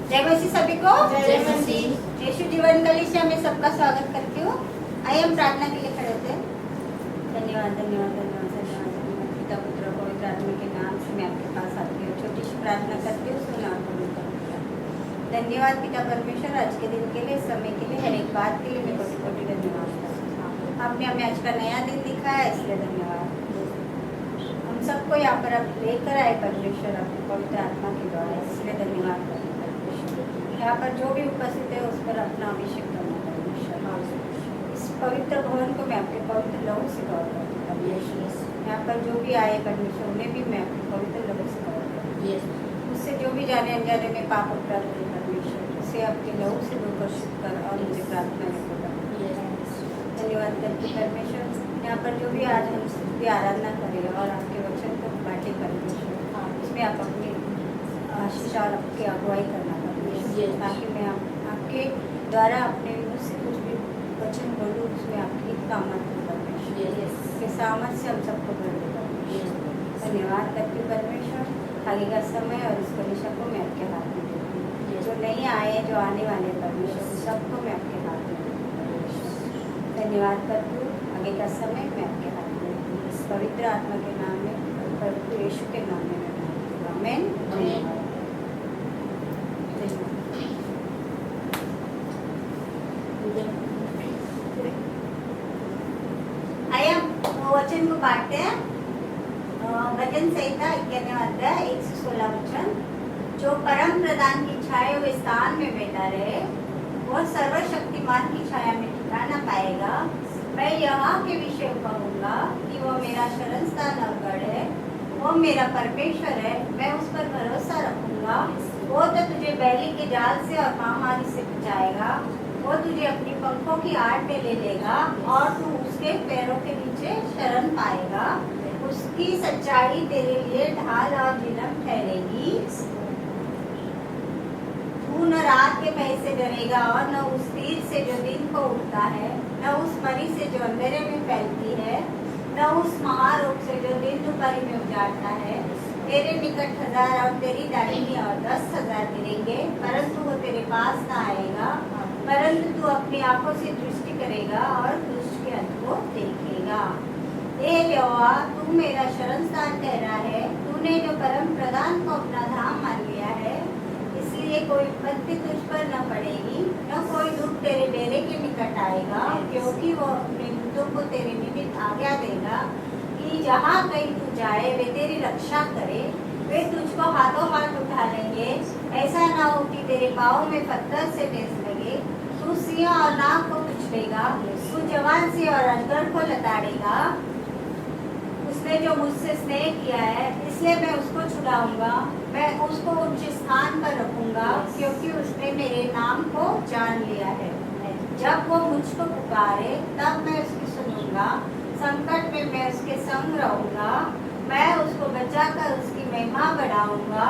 जय मसीह सभी को। जय मसीह। यीशु जीवन कलीसिया में सबका स्वागत करती हूँ। आइए हम प्रार्थना के लिए खड़े होते हैं। धन्यवाद धन्यवाद धन्यवाद धन्यवाद धन्यवाद पिता पुत्र पवित्र आत्मा के नाम से मैं आपके पास आती हूँ, छोटी सी प्रार्थना करती हूँ, सुना आपको। धन्यवाद पिता परमेश्वर, आज के दिन के लिए, समय के लिए, हर एक बात के लिए मैं कोटि कोटि धन्यवाद करती हूँ। आपने हमें आज का नया दिन दिखाया, इसलिए धन्यवाद। हम सबको यहाँ पर आप लेकर आए परमेश्वर, अपने पवित्र आत्मा के द्वारा, इसलिए धन्यवाद करते हैं। यहाँ पर जो भी उपस्थित है उस पर अपना अभिषेक करना परमेश्वर। इस पवित्र भवन को मैं अपने पवित्र लहू से कवर करती हूँ परमेश्वर। यहाँ पर जो भी आए परमेश्वर, उन्हें भी मैं अपने पवित्र लहू से कवर करती हूँ। उससे जो भी जाने अनजाने में पाप अपराध करे परमेश्वर, उसे आपके लहू से दूषित कर और मुझे प्रार्थना धन्यवाद करती परमेश्वर। यहाँ पर जो भी आज हम स्तुति आराधना करें और आपके वचन को बांटे परमेश्वर, उसमें आप अपनी आशीष और आपकी अगुवाई करना परमेश्वर, ताकि मैं आपके द्वारा अपने मुँह से कुछ भी वचन बोलूँ, उसमें आपकी कामत हो परमेश्वर, के सामर्थ से हम सबको भर दे परमेश्वर। धन्यवाद करती हूँ परमेश्वर। आगे का समय और इस परीक्षा को मैं आपके हाथ में देती हूँ। जो नहीं आए, जो आने वाले परमेश्वर, सबको मैं आपके हाथ में देती हूँ परमेश्वर। धन्यवाद करती हूँ। आगे का समय मैं आपके हाथ में देती हूँ। इस पवित्र आत्मा के नाम में, प्रभु यीशु के नाम में मैं मांगती हूँ। आमीन। आइए हम वचन को बांटते हैं। भजन संहिता 91 अध्याय 1 से 16 वचन। जो परम प्रधान की छाया हुए स्थान में बैठा रहे, वह सर्वशक्तिमान की छाया में ठिकाना पाएगा। मैं यहाँ के विषय कहूँगा कि वह मेरा शरण स्थान और गढ़ है, वह मेरा परमेश्वर है, मैं उस पर भरोसा रखूंगा। वो तो तुझे बैली के जाल से और महामारी से बचाएगा। वो तुझे अपनी पंखों की आड़ में ले लेगा और तू उसके पैरों के नीचे शरण पाएगा। उसकी सच्चाई तेरे लिए ढाल और झिलम ठहरेगी। तू न रात के भय से डरेगा और न उस तीर से जो दिन को उठता है, न उस मरी से जो अंधेरे में फैलती है, न उस महारोग से जो दिन दोपहर में उजाड़ता है। तेरे निकट 1000 और तेरी दाहिनी और 10,000 गिरेंगे, परंतु वो तेरे पास न आएगा। परंतु तू अपनी आंखों से दृष्टि करेगा और दुष्ट के अंत को देखेगा। हे यहोवा, तू मेरा शरण स्थान ठहरा है। तूने जो परम प्रधान को अपना धाम मान लिया है, इसलिए कोई विपत्ति तुझ पर न पड़ेगी, न कोई दुख तेरे डेरे के निकट आएगा, क्योंकि वो अपने दूतों को तेरे निमित्त आज्ञा देगा कि जहाँ कहीं तू जाए वे तेरी रक्षा करे। वे तुझको हाथों हाथ उठा लेंगे, ऐसा ना हो कि तेरे पाँव में पत्थर से ठेस लगे। तू सिंह और नाग को कुचलेगा, तू जवान सिंह और अजगर को लताड़ेगा। उसने जो मुझसे स्नेह किया है, इसलिए मैं उसको छुड़ाऊंगा। मैं उसको उच्च स्थान पर रखूंगा, क्योंकि उसने मेरे नाम को जान लिया है। जब वो मुझको पुकारे, तब मैं उसकी सुनूंगा। संकट में मैं उसके संग रहूंगा। मैं उसको बचाकर उसकी महिमा बढ़ाऊंगा।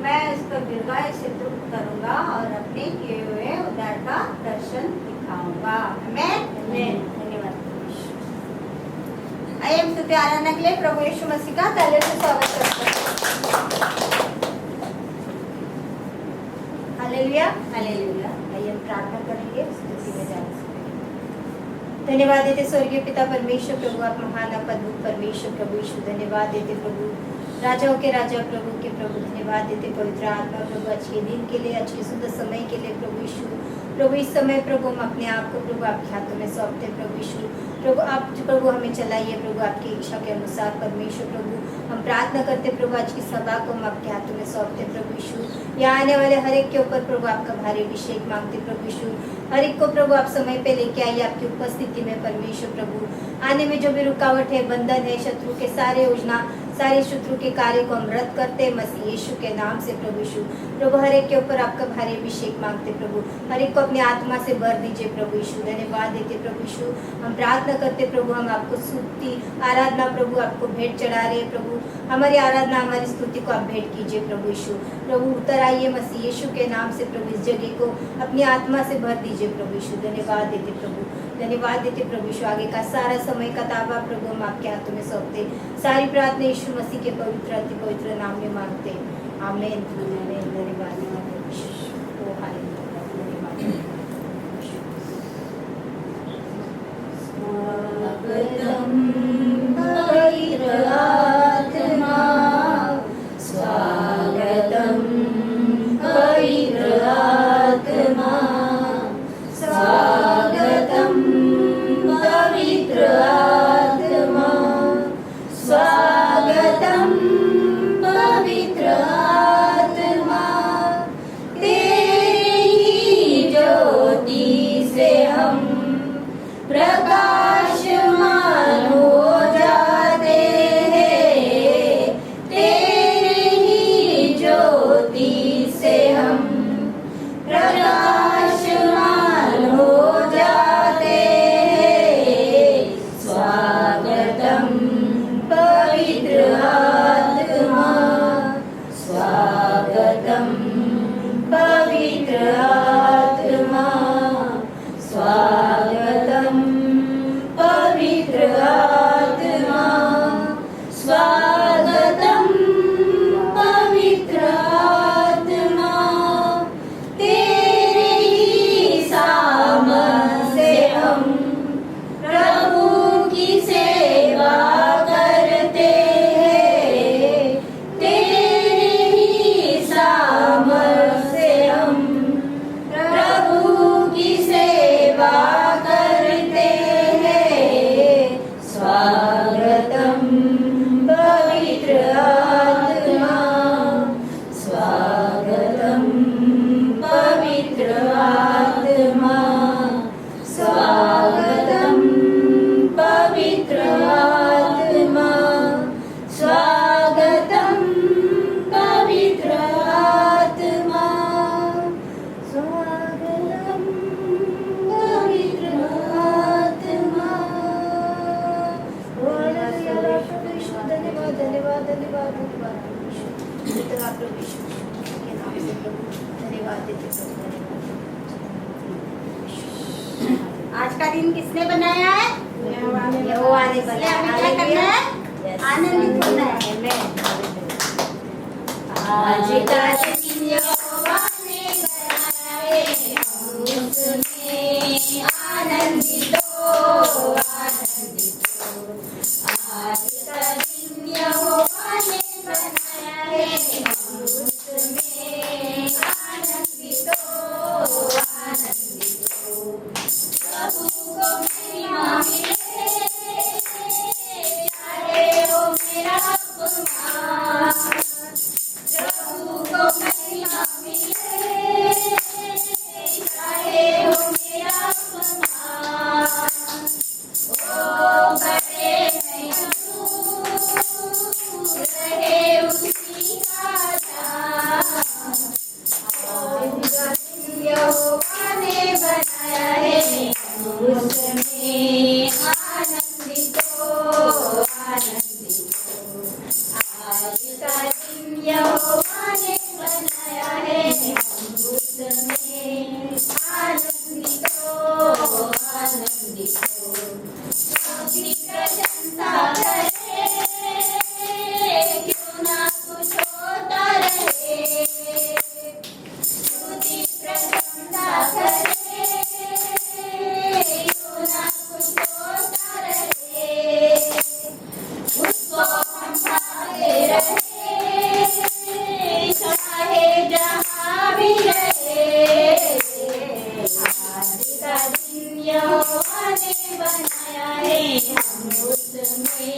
मैं उसको दीर्घायु से तृप्त करूंगा और अपने किए हुए उद्धार का दर्शन दिखाऊंगा। आमीन। धन्यवाद। आइए हम स्तुति आराधना के लिए प्रभु यीशु मसीह का तालियों से स्वागत करते हैं। Hallelujah hallelujah. आइए हम प्रार्थना करेंगे, स्तुति में जाएंगे। धन्यवाद देते स्वर्गीय पिता परमेश्वर, प्रभु आप महान, आप अद्भुत परमेश्वर प्रभु यीशु। धन्यवाद देते प्रभु, राजाओं के राजा, प्रभु के प्रभु। धन्यवाद देते पवित्र आत्मा प्रभु, अच्छे दिन के लिए, अच्छे सुंदर समय के लिए प्रभु यीशु। प्रभु इस समय प्रभु हम अपने आप को प्रभु आपके हाथों में सौंपते प्रभु यीशु। प्रभु आप प्रभु हमें चलाइए प्रभु आपकी इच्छा के अनुसार परमेश्वर। प्रभु हम प्रार्थना करते प्रभु, आज की सभा को हम आपके हाथों में सौंपते प्रभु यीशु। यहाँ आने वाले हर एक के ऊपर प्रभु आपका भारी अभिषेक मांगते प्रभु यीशु। हर एक को प्रभु आप समय पे लेके आइए आपकी उपस्थिति में परमेश्वर। प्रभु आने में जो भी रुकावट है, बंधन है, शत्रु के सारे योजना, सारे शत्रु के कार्य को हम रद्द करते मसीह यीशु के नाम से प्रभु यीशु। प्रभु हर एक के ऊपर आपका भारी अभिषेक मांगते प्रभु, हर एक को अपनी आत्मा से भर दीजिए प्रभु यीशु। धन्यवाद देते प्रभु यीशु। हम प्रार्थना करते प्रभु, हम आपको स्तुति आराधना प्रभु आपको भेंट चढ़ा रहे हैं प्रभु। हमारी आराधना, हमारी स्तुति को आप भेंट कीजिए प्रभु यीशु। प्रभु उतर आइए मसीह यीशु के नाम से प्रभु, इस जगह को अपनी आत्मा से भर दीजिए प्रभु यीशु। धन्यवाद देते प्रभु, धन्यवाद देते प्रभु यीशु। आगे का सारा समय का ताबा प्रभु हम आपके हाथों में सौंपते। सारी प्रार्थना यीशु मसीह के पवित्र अति पवित्र नाम में मांगते। आमीन। धन्यवाद। पवित्र आत्मा स्वागतम पवित्र आत्मा स्वागतम पवित्र आत्मा तेरे ही सामर्थ से हम प्रभु की सेवा करते हैं तेरे ही सामर्थ से हम प्रभु की सेवा करते हैं स्वागतम पवित्र आत्मा स्वागतम पवित्र आत्मा स्वागतम पवित्र आत्मा स्वागतम पवित्र आत्मा स्वागतम पवित्र आत्मा धन्यवाद धन्यवाद धन्यवाद धन्यवाद प्रभु यीशु के नाम से प्रभु धन्यवाद देते प्रभु धन्यवाद। आज का दिन किसने बनाया है? यहोवा ने बनाया। हमें क्या करना है? आनंदित होना है। आज का दिन यहोवा ने बनाया है हम उसमें आनंदित हो आनंदित हो। आज का दिन यहोवा ने बनाया है हम उसमें आनंदित हो आनंदित हो। प्रभु को महिमा मिले चाहे हो मेरा अपमान प्रभु को महिमा मिले चाहे हो मेरा अपमान ओ बड़े मैं रहे उसी का ध्यान। आज का दिन यहोवा ने बनाया है उसमें आनंदित हो आनंदित हो। आज का दिन यहोवा ने बनाया है उसमें आनंदित हो आनंदित हो। उसकी प्रशंसा करे क्यों ना कुछ होता रहे उसकी प्रशंसा करे क्यों ना कुछ होता रहे उसको हम पाते रहे चाहे जहाँ भी रहे। आज का दिन यहोवा ने बनाया है हम उसमें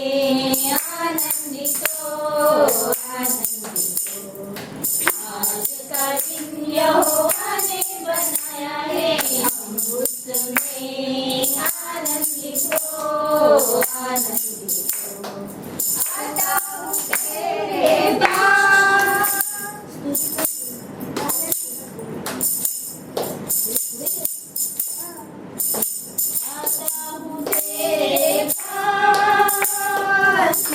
आनंदित हो आनंदित हो। आज का दिन यहोवा ने बनाया है हम उसमें आनंदित हो आनंदित हो। आता हूँ तेरे पास आता हूँ तेरे पास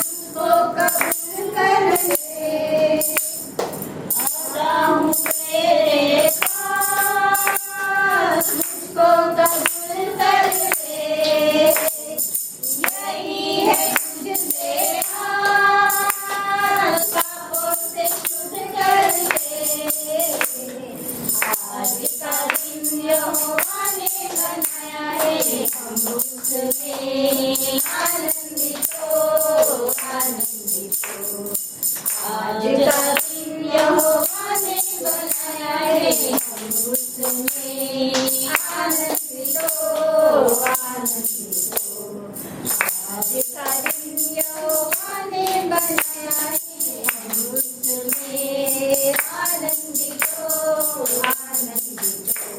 मुझको कबूल कर ले। आता हूँ तेरे पास मुझको कबूल कर ले। यही है तुझसे आस पापों से शुद्ध कर दे। आज का दिन यहोवा ने बनाया है हम उसमें आनंदित हो आनंदित हो। आज का दिन यहोवा ने बनाया है हम उसमें आनंदित हो आनंदित हो। आज का दिन यहोवा ने बनाया है हम उसमें आनंदित हो आनंदित हो।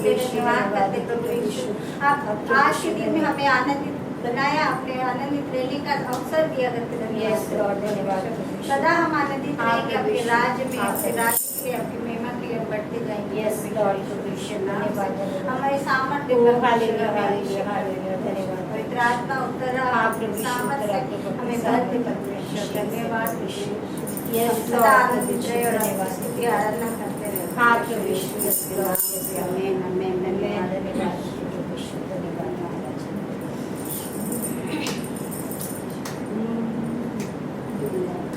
धन्यवाद करते प्रभु यीशु। आप आज के दिन में हमें आनंदित बनाया, आपने आनंदित रहने का अवसर दिया करते धन्यवाद। सदा हम आनंदित रहेंगे आपके राज्य में, आपके राज्य के लिए, आपकी महिमा के लिए बढ़ते जाएंगे। हमारे सामर्थ्य पवित्र आत्मा उत्तर सामर्थ्य हमें भरते प्रभु यस सदा लॉर्ड आनंद प्रभु रहे और धन्यवाद स्तुति आराधना करते रहे। हाँ प्रभु यीशु यस लॉर्ड यस आमेन, आमेन, धन्यवाद। धन्यवाद प्रभु यीशु धन्यवाद महाराज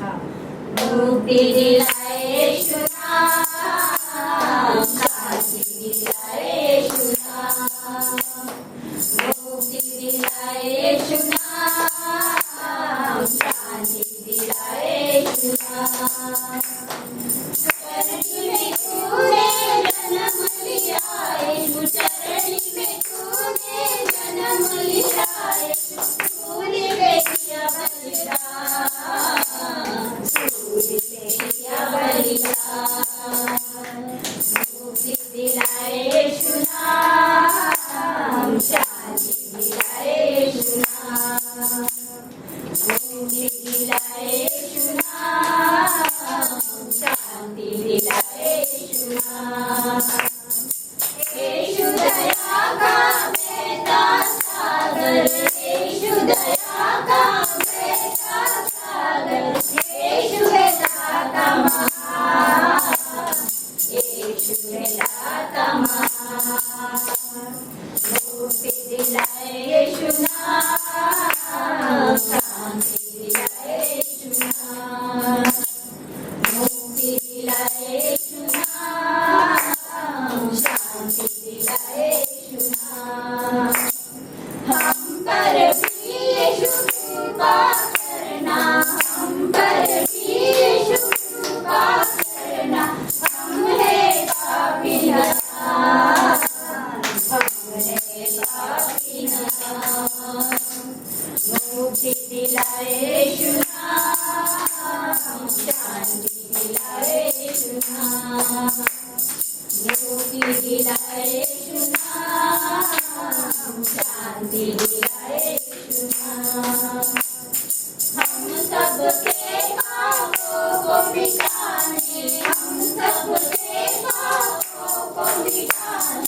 हाँ मुक्ति दिलाए यीशु नाम, शांति दिलाए यीशु नाम, मुक्ति दिलाए यीशु नाम, शांति दिलाए यीशु नाम। चरणी में तूने जन्म लिया यीशु, चरणी में तूने जन्म लिया यीशु, तूने किया बलिदान, मुक्ति दिलाए यीशु नाम, शांति दिलाए यीशु नाम, मुक्ति दिलाए यीशु नाम, शांति दिलाए यीशु नाम। यीशु दया का बेटा सागर, यीशु दया का बेटा सागर, यीशु है दाता महान, यीशु है दाता महान। मुक्ति दिलाए यीशु नाम, शांति दिलाए यीशु नाम, मुक्ति दिलाए यीशु नाम, शांति दिलाए यीशु नाम। हम पर भी यीशु कृपा करना, हम पर भी यीशु कृपा करना, हम है पापी नादान, हम है पापी नादान। मुक्ति दिलाए यीशु नाम, शांति दिलाए यीशु नाम, मुक्ति दिलाए यीशु नाम, शांति दिलाए यीशु नाम। हम सबके पापों को मिटाने, हम सबके पापों को मिटाने,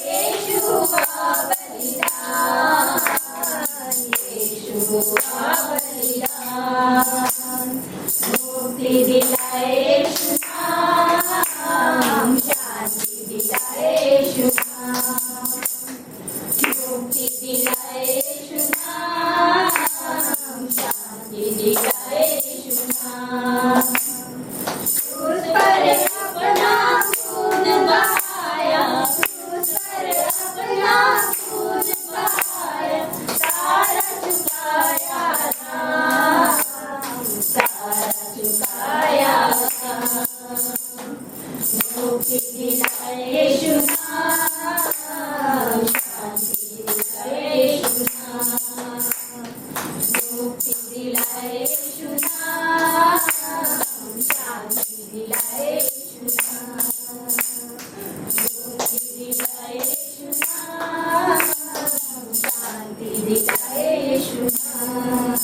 यीशु का बलिदान, यीशु का बलिदान। मुक्ति दिलाए यीशु नाम, शांति दिलाए यीशु नाम, मुक्ति दिलाए यीशु नाम, शांति दिलाए यीशु नाम। क्रूस पर अपना खून बहाया, क्रूस पर अपना खून बहाया, सारा चुकाया दाम, सारा चुकाया दाम। मुक्ति दिलाए यीशु नाम, शांति दिलाए यीशु नाम, मुक्ति दिलाए यीशु नाम, शांति दिलाए यीशु नाम, मुक्ति दिलाए यीशु नाम, शांति दिलाए यीशु नाम।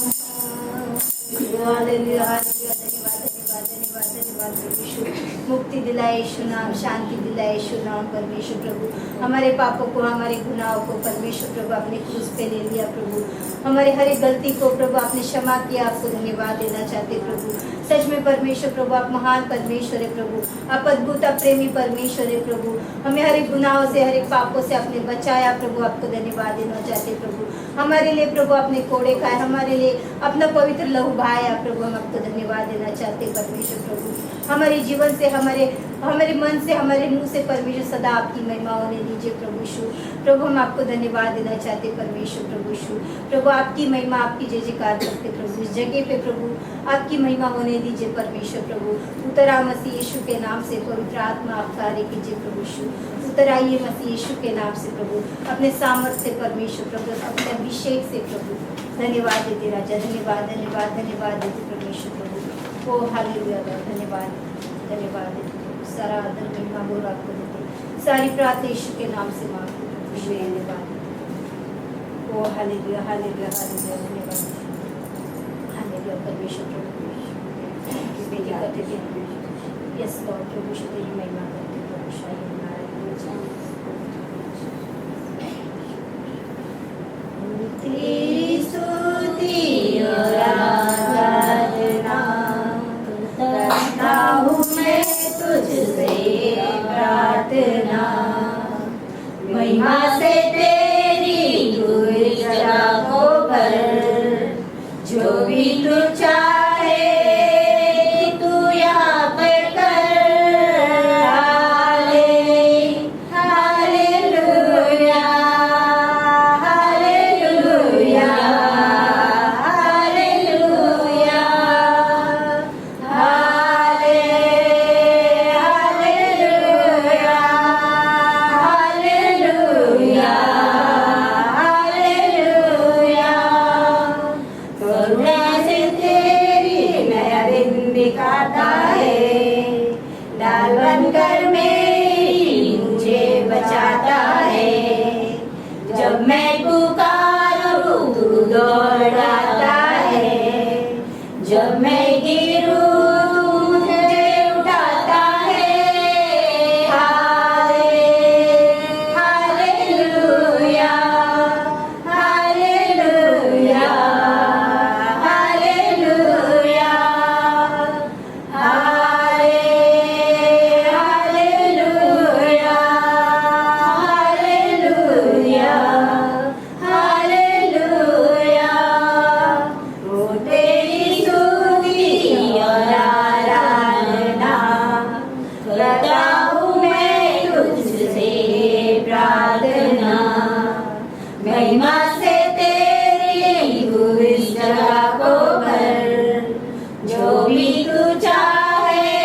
हालेलुया हालेलुया धन्यवाद धन्यवाद धन्यवाद धन्यवाद प्रभु यीशु मुक्ति दिलाए यीशु नाम शांति दिलाए यीशु नाम परमेश्वर प्रभु हमारे पापों को हमारे गुनाहों को परमेश्वर प्रभु अपने क्रूस पे ले लिया प्रभु हमारे हर एक गलती को प्रभु आपने क्षमा किया आपको धन्यवाद देना चाहते प्रभु सच में परमेश्वर प्रभु आप महान परमेश्वर है प्रभु आप अद्भुत आप प्रेमी परमेश्वर है प्रभु हमें हर एक गुनाहों से हर एक पापों से आपने बचाया प्रभु आपको धन्यवाद देना चाहते प्रभु हमारे लिए प्रभु अपने कोड़े खाए हमारे लिए अपना पवित्र लहू बहाया प्रभु हम आपको धन्यवाद देना चाहते परमेश्वर प्रभु हमारे जीवन से हमारे मन से हमारे मुंह से परमेश्वर सदा आपकी महिमा होने दीजिए प्रभु यीशु प्रभु हम आपको धन्यवाद देना चाहते परमेश्वर प्रभु यीशु प्रभु आपकी महिमा आपकी जय जयकार करते प्रभु इस जगह पे प्रभु आपकी महिमा होने दीजिए परमेश्वर प्रभु उतरा मसीह यीशु के नाम से पवित्र आत्मा आप कार्य कीजिए प्रभु यीशु उतर आइए मसीह यीशु के नाम से प्रभु अपने सामर्थ्य से परमेश्वर प्रभु अपने अभिषेक से प्रभु धन्यवाद देते राजा धन्यवाद धन्यवाद धन्यवाद देते परमेश्वर प्रभु ओ हालेलुया धन्यवाद धन्यवाद देते प्रभु सारा आदर महिमा गौरव आपको देते सारी प्रार्थना यीशु के नाम से मांगते प्रभु धन्यवाद ओ हालेलुया हालेलुया हालेलुया धन्यवाद हालेलुया परमेश्वर प्रभु बेटी करते थे यस लॉर्ड प्रभु यीशु तेरी महिमा करते प्रभु शाही तेरी स्तुति और आराधना जो भी तू चाहे तू यहाँ पर कर। Hallelujah, hallelujah, hallelujah, hallelujah, hallelujah, hallelujah. करुणा से तेरी नया दिन दिखाता है, डाल बनकर मेरी मुझे बचाता है। जब मैं पुकारूं तू दौड़ाता है, जब मैं गिरूं तू मुझे उठाता है। Hallelujah, hallelujah, hallelujah, hallelujah, hallelujah, hallelujah. वो तेरी स्तुति और आराधना करता हूँ मैं तुझसे प्रार्थना। महिमा से तेरी तू इस जगह को भर, जो भी तू चाहे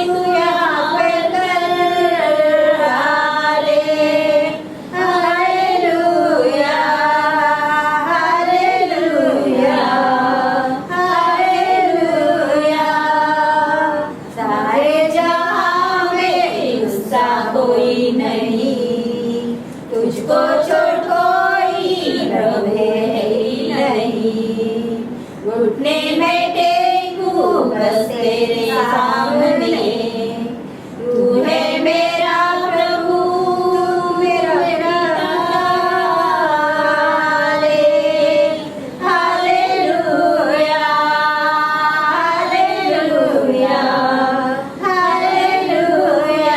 तू यहाँ पर कर। Hallelujah, hallelujah, hallelujah. सारे जहां में उसका कोई नहीं, तुझको छोड़ कोई प्रभु है ही नहीं। घुटने में टेकूं बस तेरे सामने, तू है मेरा प्रभु, तू मेरा hallelujah, hallelujah, hallelujah,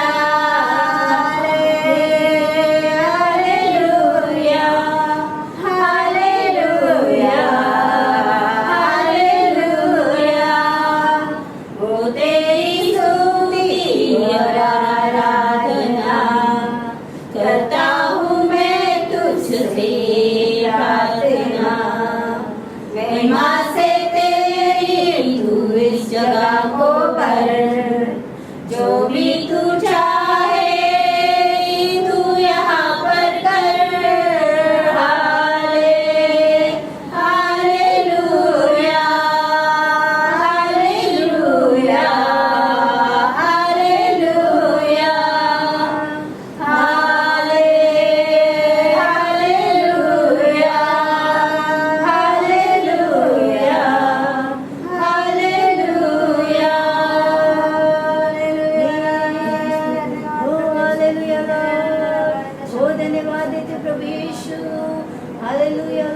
hallelujah, hallelujah, hallelujah. वो तेरी स्तुति और आराधना करता हूँ मैं तुझसे प्रार्थना। महिमा से तेरी तू इस जगह को भर, जो भी तू चाहे तू यहाँ पर कर। Hallelujah, hallelujah, hallelujah, hallelujah, hallelujah, hallelujah, hallelujah. ओ धन्यवाद देते प्रभु यीशु, हालेलुया।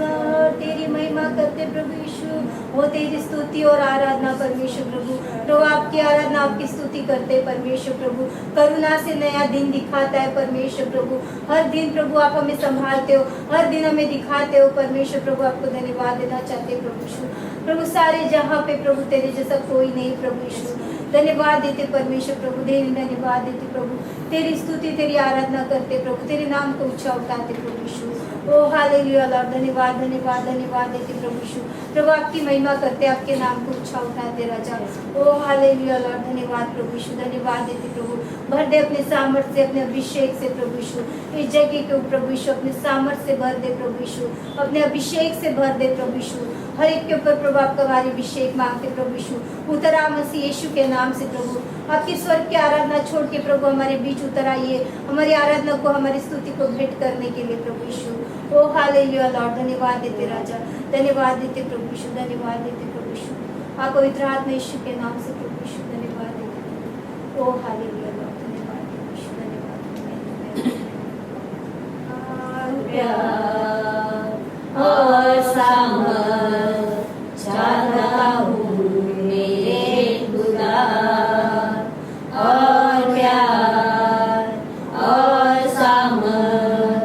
तेरी महिमा करते प्रभु यीशु, वो तेरी स्तुति और आराधना परमेश्वर प्रभु। प्रभु आपकी आराधना आपकी स्तुति करते परमेश्वर प्रभु। करुणा से नया दिन दिखाता है परमेश्वर प्रभु। हर दिन प्रभु आप हमें संभालते हो, हर दिन हमें दिखाते हो परमेश्वर प्रभु। आपको धन्यवाद देना चाहते हैं प्रभु यीशु। प्रभु सारे जहाँ पे प्रभु तेरे जैसा कोई नहीं प्रभु यीशु। धन्यवाद देते परमेश्वर प्रभु, धन्यवाद देते प्रभु। तेरी स्तुति तेरी आराधना करते प्रभु, तेरे नाम को ऊंचा उठाते प्रभु यीशु। ओ हालेलुया लॉर्ड, धन्यवाद धन्यवाद धन्यवाद देते प्रभु यीशु। प्रभु आपकी महिमा करते, आपके नाम को ऊंचा उठाते राजा। ओ हालेलुया लॉर्ड, धन्यवाद प्रभु यीशु, धन्यवाद देते प्रभु। भर दे अपने सामर्थ्य से, अपने अभिषेक से प्रभु यीशु। इस जगह को प्रभु यीशु अपने सामर्थ्य से भर दे प्रभु यीशु, अपने अभिषेक से भर दे प्रभु यीशु। हर एक के ऊपर प्रभु आपका भारी अभिषेक मांगते प्रभु यीशु। उतरा मसीह यीशु के नाम से प्रभु। आपकी स्वर्ग की आराधना छोड़ के प्रभु हमारे बीच उतर आइए, हमारी आराधना को, हमारी स्तुति को भेंट करने के लिए प्रभु यीशु। ओ हालेलुया लॉर्ड, धन्यवाद देते राजा, धन्यवाद देते प्रभु यीशु, धन्यवाद देते प्रभु यीशु। आप पवित्र आत्मा यीशु के नाम से प्रभु यीशु, धन्यवाद देते। ओ हालेलुया लॉर्ड, धन्यवाद प्रभु यीशु, धन्यवाद। और सामर्थ चाहता हूँ मेरे खुदा, और प्यार और सामर्थ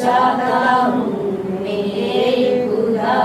चाहता हूँ मेरे खुदा।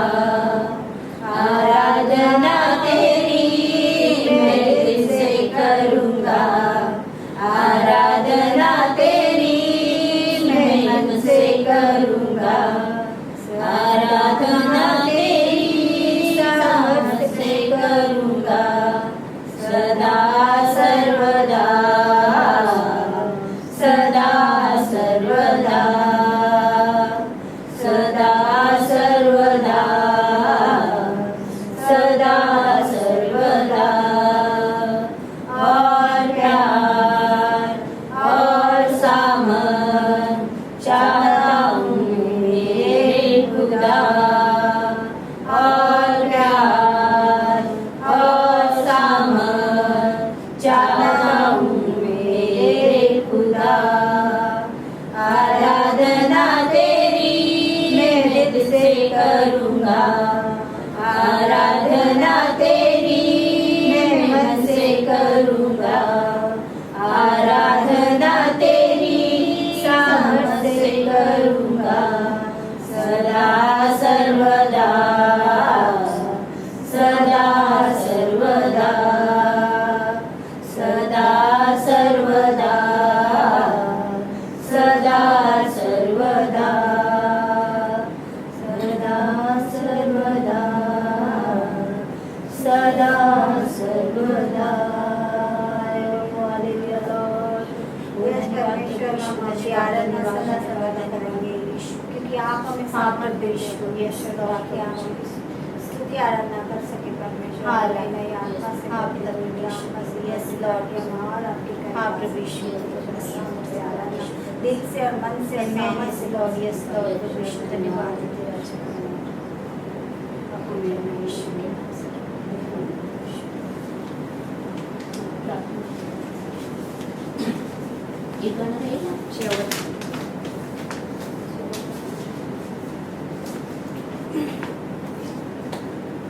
सदा सर्वदा। Hallelujah Lord. परमेश्वर हम आपकी आराधना सदा सर्वदा करेंगे क्योंकि आप हमें सामर्थ देते हो यीशु ताकि हम स्तुति आराधना कर सके परमेश्वर। हालेलुया। आत्मा से हाँ, भरपूर प्रभु आत्मा से यस यीशु लॉर्ड। ताकि हम और आपके हाँ, करीब प्रभु आ यीशु। सकें। आराधना दिल से और मन से और सामर्थ से लॉर्ड यस लॉर्ड। प्रभु यीशु धन्यवाद है तेरा यीशु। ये गाना रहेगा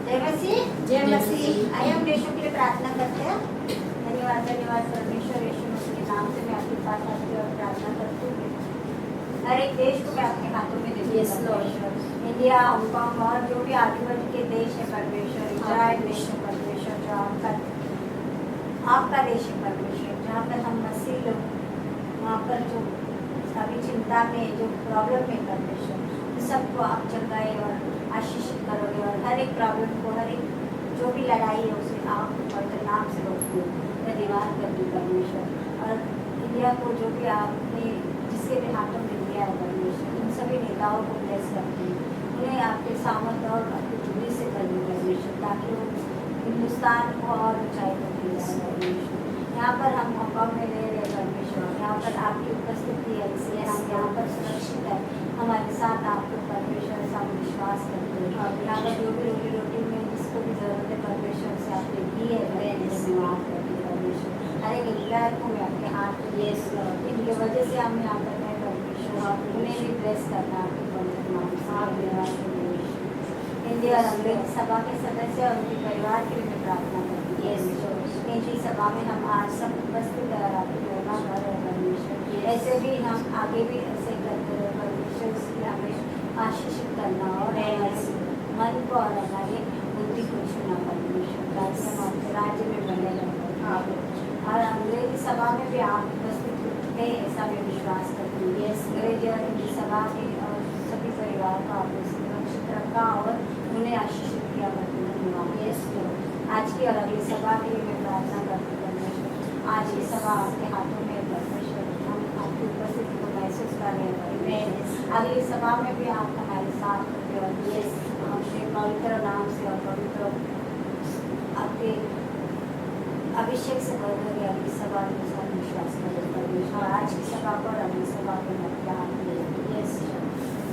जय मसीह। जय मसीह। आइए हम देशों के लिए प्रार्थना करते हैं। धन्यवाद धन्यवाद परमेश्वर यीशु मसीह के नाम से मैं आपके पास आती हूँ और प्रार्थना करती हूँ। हर एक देश को मैं अपने हाथों में देती हूँ Yes, Lord. परमेश्वर। इंडिया, हांगकांग और जो भी आदिवासी के देश है परमेश्वर, इजराइल देश है परमेश्वर, जो आपका देश है परमेश्वर, जहाँ पर हम मसीह लोग, वहाँ पर जो अभी चिंता में, जो प्रॉब्लम में परमेश्वर, उन सबको आप चंगाए और आशीषित करोगे और हर एक प्रॉब्लम को, हर एक जो भी लड़ाई है उसे आप पवित्र नाम से रोको, धन्यवाद करती परमेश्वर। और इंडिया को जो भी आपने जिसके भी हाथों में दिया है परमेश्वर, उन सभी नेताओं को ब्लेस करती है, उन्हें आपके सामर्थ और आपकी जुड़ी से कर दी परमेश्वर, ताकि वो हिंदुस्तान को और ऊंचाई पर ले जाए परमेश्वर। यहाँ पर हम हांगकांग में रह रहे परमेश्वर, यहाँ पर आपकी उपस्थिति है, इसलिए हम यहाँ पर सुरक्षित है, हमारे साथ आपको परमेश्वर से हम विश्वास करते हैं। यहाँ पर जो भी रोटी रोटी में जिसको भी जरूरत है परमेश्वर से आपने दी है, धन्यवाद करते हैं परमेश्वर। हर एक एम्प्लॉयर को मैं आपके हाथ में Yes, Lord. इनकी वजह से हम यहाँ पर हैं परमेश्वर, उन्हें भी ब्लेस करना आपके पवित्र नाम से। धन्यवाद परमेश्वर। हिंदी और अंग्रेजी सभा के सदस्य और उनके परिवार के लिए मैं प्रार्थना करती हूँ। Yes, परमेश्वर। Lord. निजी सभा में हम आज सब उपस्थित है और आपकी महिमा कर रहे हैं परमेश्वर। ऐसे भी हम आगे भी ऐसे करते रहे परमेश्वर, इसलिए हमें आशीषित करना और हमारे मन को और हमारी बुद्धि को छूना परमेश्वर, ताकि हम आपके राज्य में बने रहें। और अंग्रेजी सभा में भी आप उपस्थित हैं, ऐसा मैं विश्वास करती हूँ। अंग्रेजी और हिंदी सभा के और सभी परिवार को आपने सुरक्षित रखा और उन्हें आशीषित किया करते धन्यवाद। आज की और अगली सभा के लिए मैं प्रार्थना करती हूँ परमेश्वर। आज की सभा आपके हाथों में है परमेश्वर, हम आपकी उपस्थिति को महसूस कर रहे हैं परमेश्वर। अगली सभा में भी आप हमारे साथ होते और हमसे पवित्र नाम से और पवित्र आपके अभिषेक से करोगे। अगली सभा में सब विश्वास करें परमेश्वर। आज की सभा पर अगली सभा को मैं आपके हाथ में लेती हूँ।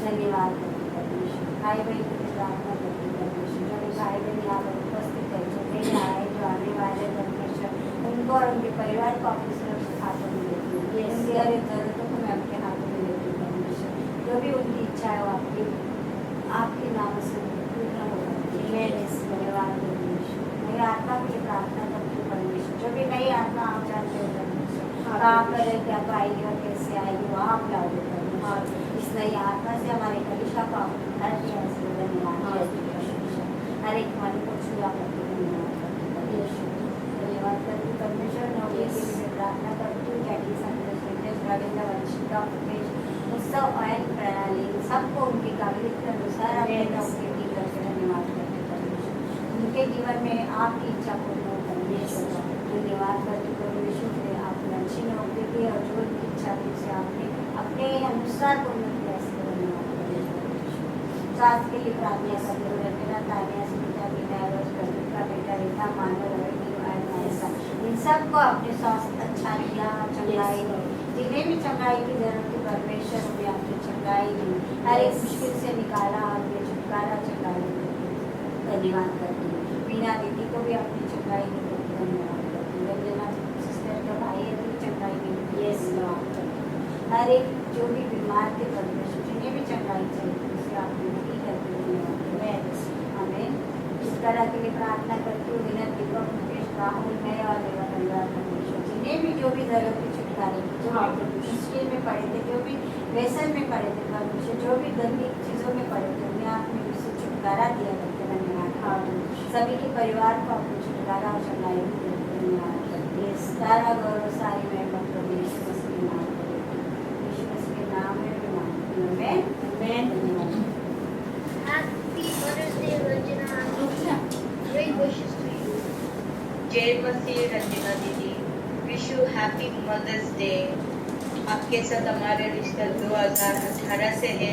धन्यवाद करती परमेश्वर। भाई बहन की प्रार्थना करती परमेश्वर, जो भी भाई बहन यहाँ पर उपस्थित है, जो नहीं आए, जो आने वाले परमेश्वर, उनको और उनके परिवार को अपने सुरक्षित हाथों में लेती हूँ। उनकी हर एक जरूरतों को मैं अपने हाथों में लेती हूँ परमेश्वर। जो भी उनकी इच्छा है वो आपके नाम से पूर्ण होगा। धन्यवाद परमेश्वर। मेरी आत्मा के लिए प्रार्थना करती हूँ परमेश्वर, जो भी नई आत्मा आप जानते हो परमेश्वर, कहाँ पर है, क्या पाएगी और कैसे आएगी, वो आप लाओगे परमेश्वर। इस नई आत्मा से हमारे कलिशा को आप भर दिया, इसलिए धन्यवाद। हर एक मन को छुआ करके धन्यवाद करती परमेश्वर। धन्यवाद करती परमेश्वर। नौकरी के लिए मैं प्रार्थना करती हूँ। कैटी संतोष रविंद्र वंशिका मुकेश उत्सव ऑयल प्रणाली सबको उनकी काबिलियत के अनुसार अपने नौकरी करके धन्यवाद करते परमेश्वर। उनके जीवन में आपकी इच्छा पूर्ण हो परमेश्वर। धन्यवाद करती परमेश्वर ने आपने अच्छी नौकरी दी और जो उनकी इच्छा थी उसे आपने अपने अनुसार पूर्ण किया, इसलिए धन्यवाद परमेश्वर। स्वास्थ्य के लिए प्रार्थना करते हुए रचना तानिया सुनीता बीना रोज प्रदीप का बेटा रेखा मानव इन सबको अपने स्वास्थ्य अच्छा दिया, चंगाई जिन्हें भी चंगाई की जरूरत है परमेश्वर ने आपकी चंगाई दी, हर एक मुश्किल से निकाला और ये छुटकारा चंगाई दी। धन्यवाद करती हूँ। बीना दीदी को भी अपनी चंगाई दी, धन्यवाद करती हूँ। रंजना सिस्टर का भाई है भी चंगाई दी, धन्यवाद करती हूँ। हर एक जो भी बीमार थे परमेश्वर, जिन्हें भी चंगाई चाहिए उसे आपने नहीं करते धन्यवाद। हमें इस तरह के लिए प्रार्थना करती हूँ। विनय दीपक मुकेश राहुल मैं और मेरा परिवार परमेश्वर, जिन्हें भी जो भी जरूरत है छुटकारे की, जो मुश्किल में पड़े थे, जो भी व्यसन में पड़े थे परमेश्वर, जो भी गंदी चीज़ों में पड़े थे, उन्हें आपने उससे छुटकारा दिया करके धन्यवाद। सभी के परिवार को अपने छुटकारा और चंगाई दी, धन्यवाद करते हैं। सारा गौरव सारी महिमा प्रभु यीशु मसीह के नाम में देती हूँ। यीशु मसीह के नाम में भी मांगती हूँ मैं। Happy birthday, Ranjana. Great wishes to you. जय मसीह रंजना दीदी, wish you happy mother's day. आपके साथ हमारे रिश्ता 2018 से है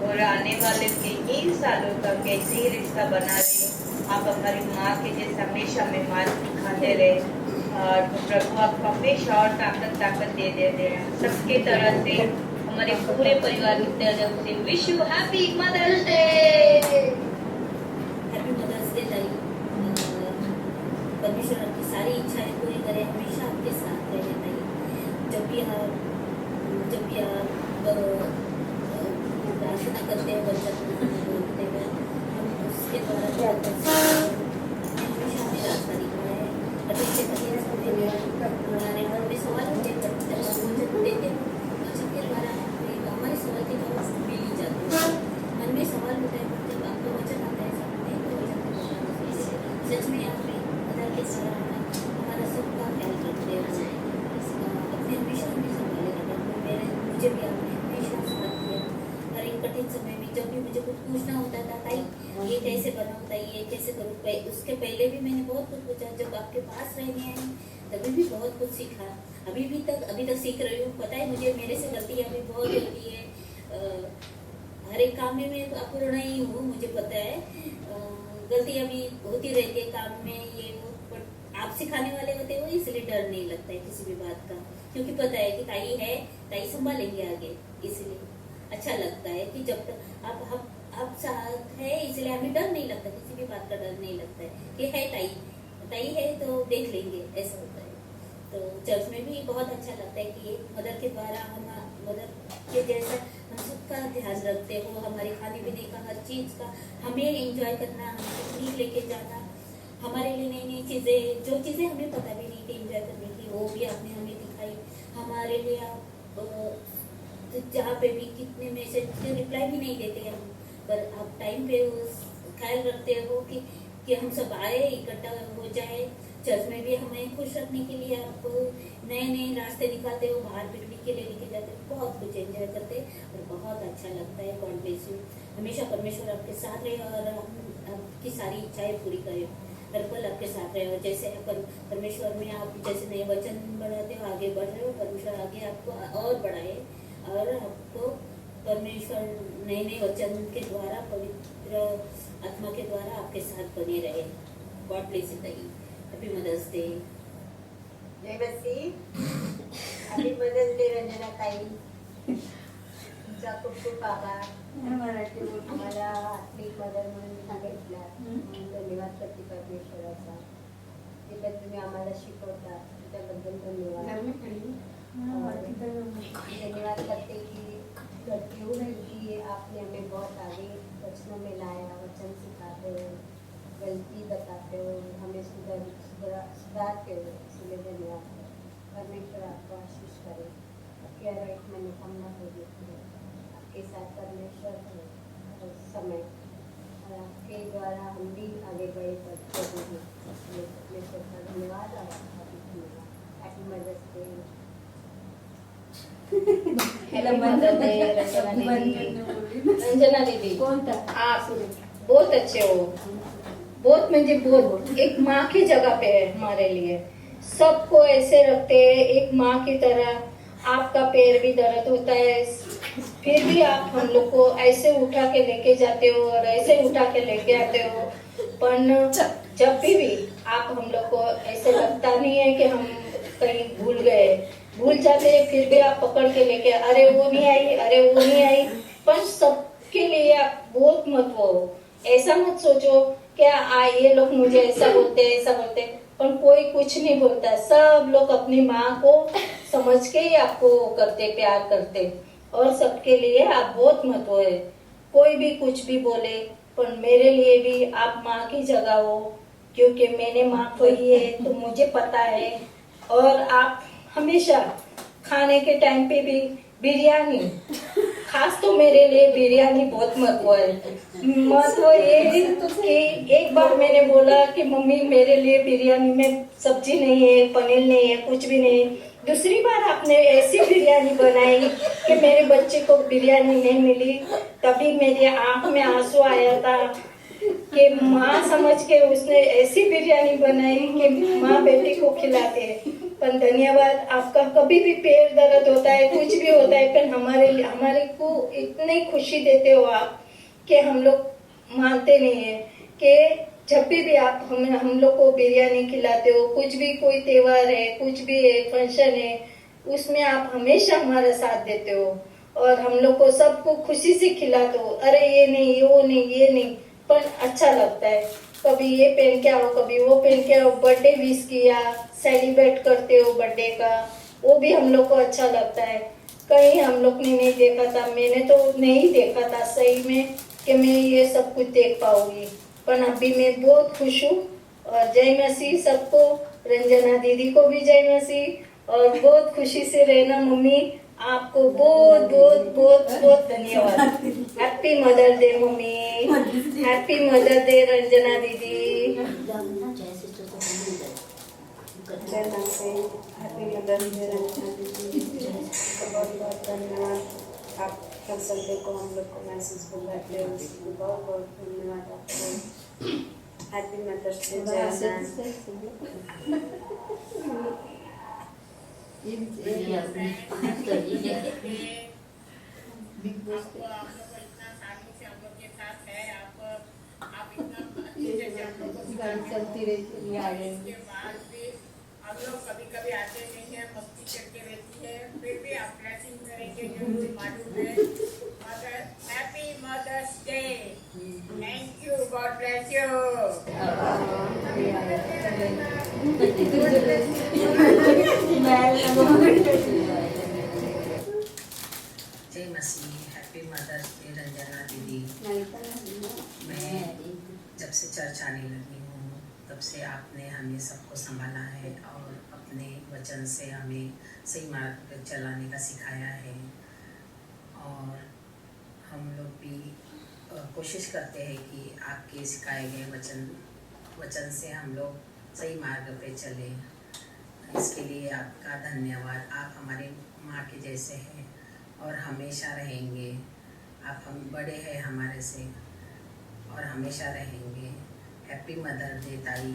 और आने वाले कई सालों तक ऐसे ही रिश्ता बना रहे। आप हमारी माँ के जैसे हमेशा हमें मार्ग दिखाते रहे और प्रभु आपको हमेशा और ताकत दे देते हैं। सबके तरह से हमारे पूरे परिवार की तरफ से wish you happy mother's day. Happy mother's day ताई। परमेश्वर आपकी सारी इच्छाएं पूरी करे, हमेशा आपके साथ रहे ताई। जब भी आप प्रार्थना करते हैं, वचन बोलते हैं, हम उसके द्वारा क्या करते हैं, हमेशा हमें रास्ता दिखाया है। कठिन से कठिन समय हमारे मन में सवाल होते हैं, वचन देते हैं, वचन के द्वारा हमारे सवाल के जवाब मिल ही जाते हैं। मन में सवाल होता है, जब आपको वचन आता है सामने तो वचन को बताना। सच में आप अदा के सराहना हमारा सबका ख्याल रखते हैं, अपने हमेशा हमें संभाले रखा। मुझे भी आपने हमेशा साथ दिया हर एक कठिन समय में। जब भी मुझे कुछ पूछना होता था, ताई ये कैसे बनाऊँ, ताई ये कैसे करूँ, उसके पहले भी मैंने बहुत कुछ पूछा। जब आपके पास रहने आई तभी भी बहुत कुछ सीखा। अभी तक सीख रही हूँ। पता है मुझे मेरे से गलतियाँ भी बहुत होती है। हर एक काम में मैं अपूर्ण ही हूँ, मुझे पता है। गलतियाँ भी होती रहती है काम में, ये वो। बट आप सिखाने वाले होते हो, इसलिए डर नहीं लगता है किसी भी बात का, क्योंकि पता है कि ताई है, ताई संभालेंगे आगे। इसलिए अच्छा लगता है कि जब तक आप साथ है, इसलिए हमें डर नहीं लगता, किसी भी बात का डर नहीं लगता है कि है ताई है तो देख लेंगे, ऐसा होता है। तो चर्च में भी बहुत अच्छा लगता है कि मदर के द्वारा हम मदर के जैसा हम सबका ध्यान रखते हो, हमारे खाने पीने का हर चीज़ का हमें एंजॉय करना, हमें तकलीफ लेके जाना, हमारे लिए नई नई चीज़ें, जो चीज़ें हमें पता भी नहीं थी एंजॉय करने की, वो भी आपने हमें दिखाई। हमारे लिए आप जहाँ पे भी कितने मैसेज के रिप्लाई भी नहीं देते हैं, पर आप टाइम पे उस ख्याल रखते हो कि हम सब आए, इकट्ठा हो जाए। चर्च में भी हमें खुश रखने के लिए आप नए नए रास्ते निकालते हो, बाहर पिकनिक के लिए लेके जाते हो, बहुत कुछ एंजॉय करते हैं और बहुत अच्छा लगता है। God bless you. हमेशा परमेश्वर आपके साथ रहे और आपकी सारी इच्छाएं पूरी करे, हर पल आपके साथ रहे। और जैसे परमेश्वर में आप जैसे नए वचन बढ़ाते हो, आगे बढ़ रहे हो, परमेश्वर आगे आपको और बढ़ाए और आपको परमेश्वर नए नए वचन के द्वारा, पवित्र आत्मा के द्वारा आपके साथ बने रहे। गॉड ब्लेस यू ताई। Happy mother's day. जय मसीह। हैप्पी मदर्स डे रंजना ताई। तुमचा खूप खूप आभार, आम्हाला आपली मदर म्हणून सांगितला। धन्यवाद प्रति परमेश्वराचा, जे काही तुम्ही आम्हाला शिकवता त्याबद्दल धन्यवाद। धन्यवाद करते कि क्यों नहीं कि आपने हमें बहुत आगे वचनों में लाया, वचन सिखाते हो, गलती बताते हो, हमें सुधारते हो, इसलिए धन्यवाद। परमेश्वर आपको आशीष करे, आपकी हर एक मनोकामना पूरी करे। आपके साथ परमेश्वर है हर समय, और आपके द्वारा हम भी आगे बढ़े प्रभु हैं। परमेश्वर का धन्यवाद और आपका भी धन्यवाद। Happy mother's day. रंजना दीदी, आप बहुत अच्छे हो, बहुत म्हणजे बहुत एक माँ की जगह पे है हमारे लिए। सबको ऐसे रखते हैं एक माँ की तरह। आपका पैर भी दर्द होता है, फिर भी आप हम लोग को ऐसे उठा के लेके जाते हो और ऐसे उठा के लेके आते हो। पर जब भी आप हम लोग को ऐसे लगता नहीं है कि हम कहीं भूल जाते हैं, फिर भी आप पकड़ के लेके, अरे वो नहीं आई, अरे वो नहीं आई। पर सबके लिए आप बहुत महत्व हो। ऐसा मत सोचो क्या ये लोग मुझे ऐसा बोलते पर कोई कुछ नहीं बोलता। सब लोग अपनी माँ को समझ के ही आपको करते, प्यार करते, और सबके लिए आप बहुत महत्व है। कोई भी कुछ भी बोले, पर मेरे लिए भी आप माँ की जगह हो, क्योंकि मैंने माँ को ही है तो मुझे पता है। और आप हमेशा खाने के टाइम पे भी बिरयानी, खास तो मेरे लिए बिरयानी बहुत महत्व है। महत्व ये कि एक बार मैंने बोला कि मम्मी मेरे लिए बिरयानी में सब्जी नहीं है, पनीर नहीं है, कुछ भी नहीं। दूसरी बार आपने ऐसी बिरयानी बनाई कि मेरे बच्चे को बिरयानी नहीं मिली, तभी मेरी आंख में आंसू आया था। कि माँ समझ के उसने ऐसी बिरयानी बनाई कि माँ बेटी को खिलाते हैं। पर धन्यवाद आपका। कभी भी पैर दर्द होता है, कुछ भी होता है, पर हमारे को इतनी खुशी देते हो आप कि हम लोग मानते नहीं है कि जब भी आप हम लोग को बिरयानी खिलाते हो, कुछ भी कोई त्योहार है, कुछ भी है, फंक्शन है, उसमें आप हमेशा हमारा साथ देते हो और हम लोग को सबको खुशी से खिलाते हो। अरे ये नहीं, वो नहीं, ये नहीं, पर अच्छा लगता है। कभी ये पहन के आओ, कभी वो पहन के आओ, बर्थडे विश किया, सेलिब्रेट करते हो बर्थडे का, वो भी हम लोग को अच्छा लगता है। कहीं हम लोग ने नहीं देखा था, मैंने तो नहीं देखा था सही में कि मैं ये सब कुछ देख पाऊंगी, पर अभी मैं बहुत खुश हूँ। और जय मसीह सबको, रंजना दीदी को भी जय मसीह, और बहुत खुशी से रहना मम्मी। आपको बहुत बहुत बहुत बहुत धन्यवाद। Happy mother day mummy, happy mother day Ranjana दीदी। हैप्पी मदर डे रंजना दीदी, बहुत बहुत धन्यवाद। आप कल संडे को हम लोग को मैसेज बुलाते हैं, उसको बहुत बहुत धन्यवाद आपको। हैप्पी मदर्स डे चलती रहती है आगे। हम लोग कभी कभी आते नहीं है, मस्ती करके रहती है, फिर भी आप ब्लेसिंग करेंगे जो मुझे मालूम है। Mother, happy mother's day, thank you, God bless you. जय मसीह, हैप्पी मदर्स डे रंजना दीदी। मैं जब से चर्च आने लगी हूँ तब से आपने हमें सबको संभाला है और अपने वचन से हमें सही मार्ग पर चलाने का सिखाया है। और हम लोग भी कोशिश करते हैं कि आपके सिखाए गए वचन से हम लोग सही मार्ग पे चलें। इसके लिए आपका धन्यवाद। आप हमारे माँ के जैसे हैं और हमेशा रहेंगे। आप हम बड़े हैं हमारे से और हमेशा रहेंगे। हैप्पी मदर डे ताई,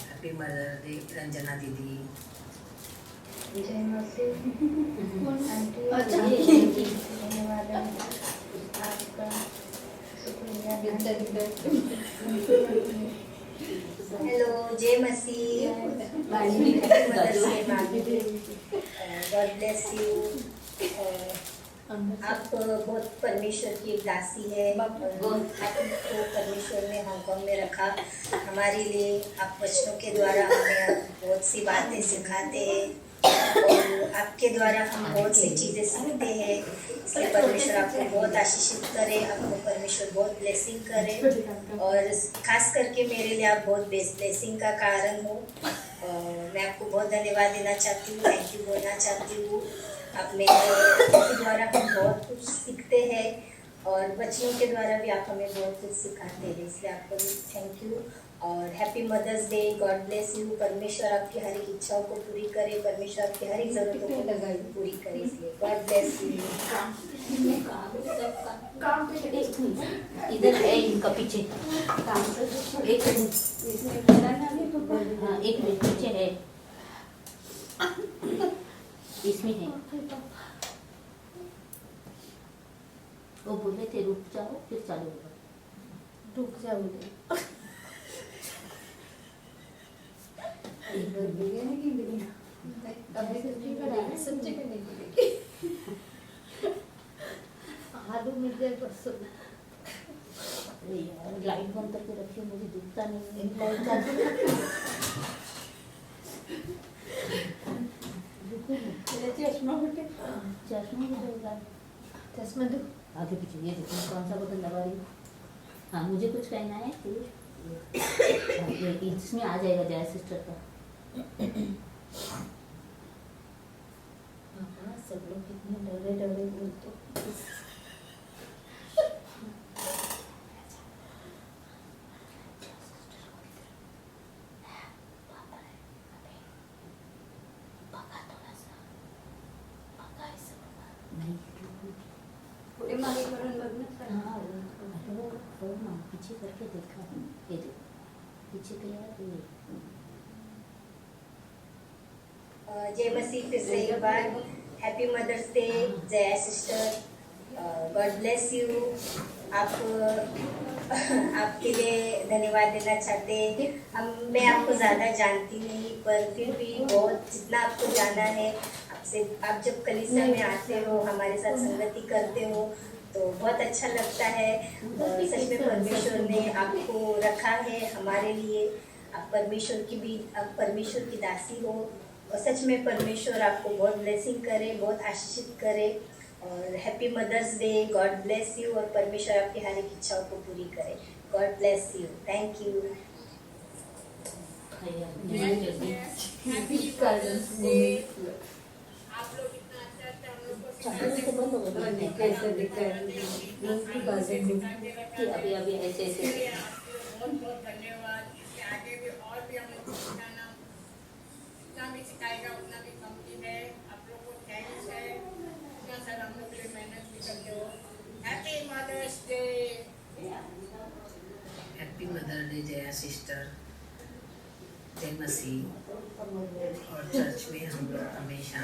हैप्पी मदर डे रंजना दीदी। जय मसीह। धन्यवाद आपका, शुक्रिया। हेलो, जय मसीह। God bless you. आप बहुत परमेश्वर की दासी है और आपको परमेश्वर ने हांगकांग में रखा हमारे लिए। आप वचनों के द्वारा हमें बहुत सी बातें सिखाते हैं और आपके द्वारा हम बहुत सी चीज़ें सीखते हैं। इसलिए परमेश्वर आपको बहुत आशीषित करे, आपको परमेश्वर बहुत ब्लेसिंग करे और खास करके मेरे लिए आप बहुत ब्लेसिंग का कारण हो। मैं आपको बहुत धन्यवाद देना चाहती हूँ, थैंक यू बोलना चाहती हूँ। आप मेरे द्वारा हम बहुत कुछ सीखते हैं और बच्चों के द्वारा भी आप हमें बहुत कुछ सिखाते हैं, इसलिए आपको थैंक यू और happy mother's day. God bless you. परमेश्वर आपकी हर एक इच्छाओं को पूरी करे, परमेश्वर आपकी हर एक ज़रूरतों को पूरी करे, इसलिए गॉड ब्लेस यू। इधर है इनका पीछे, एक मिनट पीछे है, इसमें है। वो बोले थे रुक जाओ फिर चालू होगा। रुक जाओ। सब्जी का नहीं मिलेगी। आलू मिल जाए बस। यार लाइट बंद करके रखिए, मुझे दिखता नहीं है। लाइट चालू चश्मा बेटे, चश्मा भी रहेगा। चश्मा दो। आगे पीछे ये देखो कौन सा बटन दबा रही हूँ। हाँ मुझे कुछ कहना है इसमें आ जाएगा जय सिस्टर का। सब लोग कितने डरे डरे बोलते। नहीं पुढे मागे करून बघ ना. हाँ पीछे करके देखा, ये देखो पीछे किया तो ये। जय मसीह फिर से एक बार happy mother's day Jaya sister, God bless you. आप आपके लिए धन्यवाद देना चाहते हैं। मैं आपको ज़्यादा जानती नहीं, पर फिर भी बहुत जितना आपको जाना है, आपसे आप जब कलीसिया में आते हो, हमारे साथ संगति करते हो, तो बहुत अच्छा लगता है। सच में परमेश्वर ने आपको रखा है हमारे लिए। आप परमेश्वर की दासी हो, और सच में परमेश्वर आपको बहुत ब्लेसिंग करे, बहुत आशीषित करे। और happy mother's day, God bless you, और परमेश्वर आपकी हर एक इच्छाओं को पूरी करे। God bless you, thank you. Happy mother's day. आप लोग इतना अच्छा अच्छा हम लोग को सिखाते हो। कैसे दिखा है कि अभी अभी ऐसे ऐसे इसके लिए आपको बहुत बहुत धन्यवाद। इसके आगे भी और भी हम लोग को सिखाना, जितना भी सिखाएगा उतना भी कमती है। आप लोग को थैंक्स है, इतना सारा हम लोग के लिए मेहनत भी करते हो। Happy mother's day. Happy mother day Jaya sister, जय मसीह। और चर्च में हम लोग हमेशा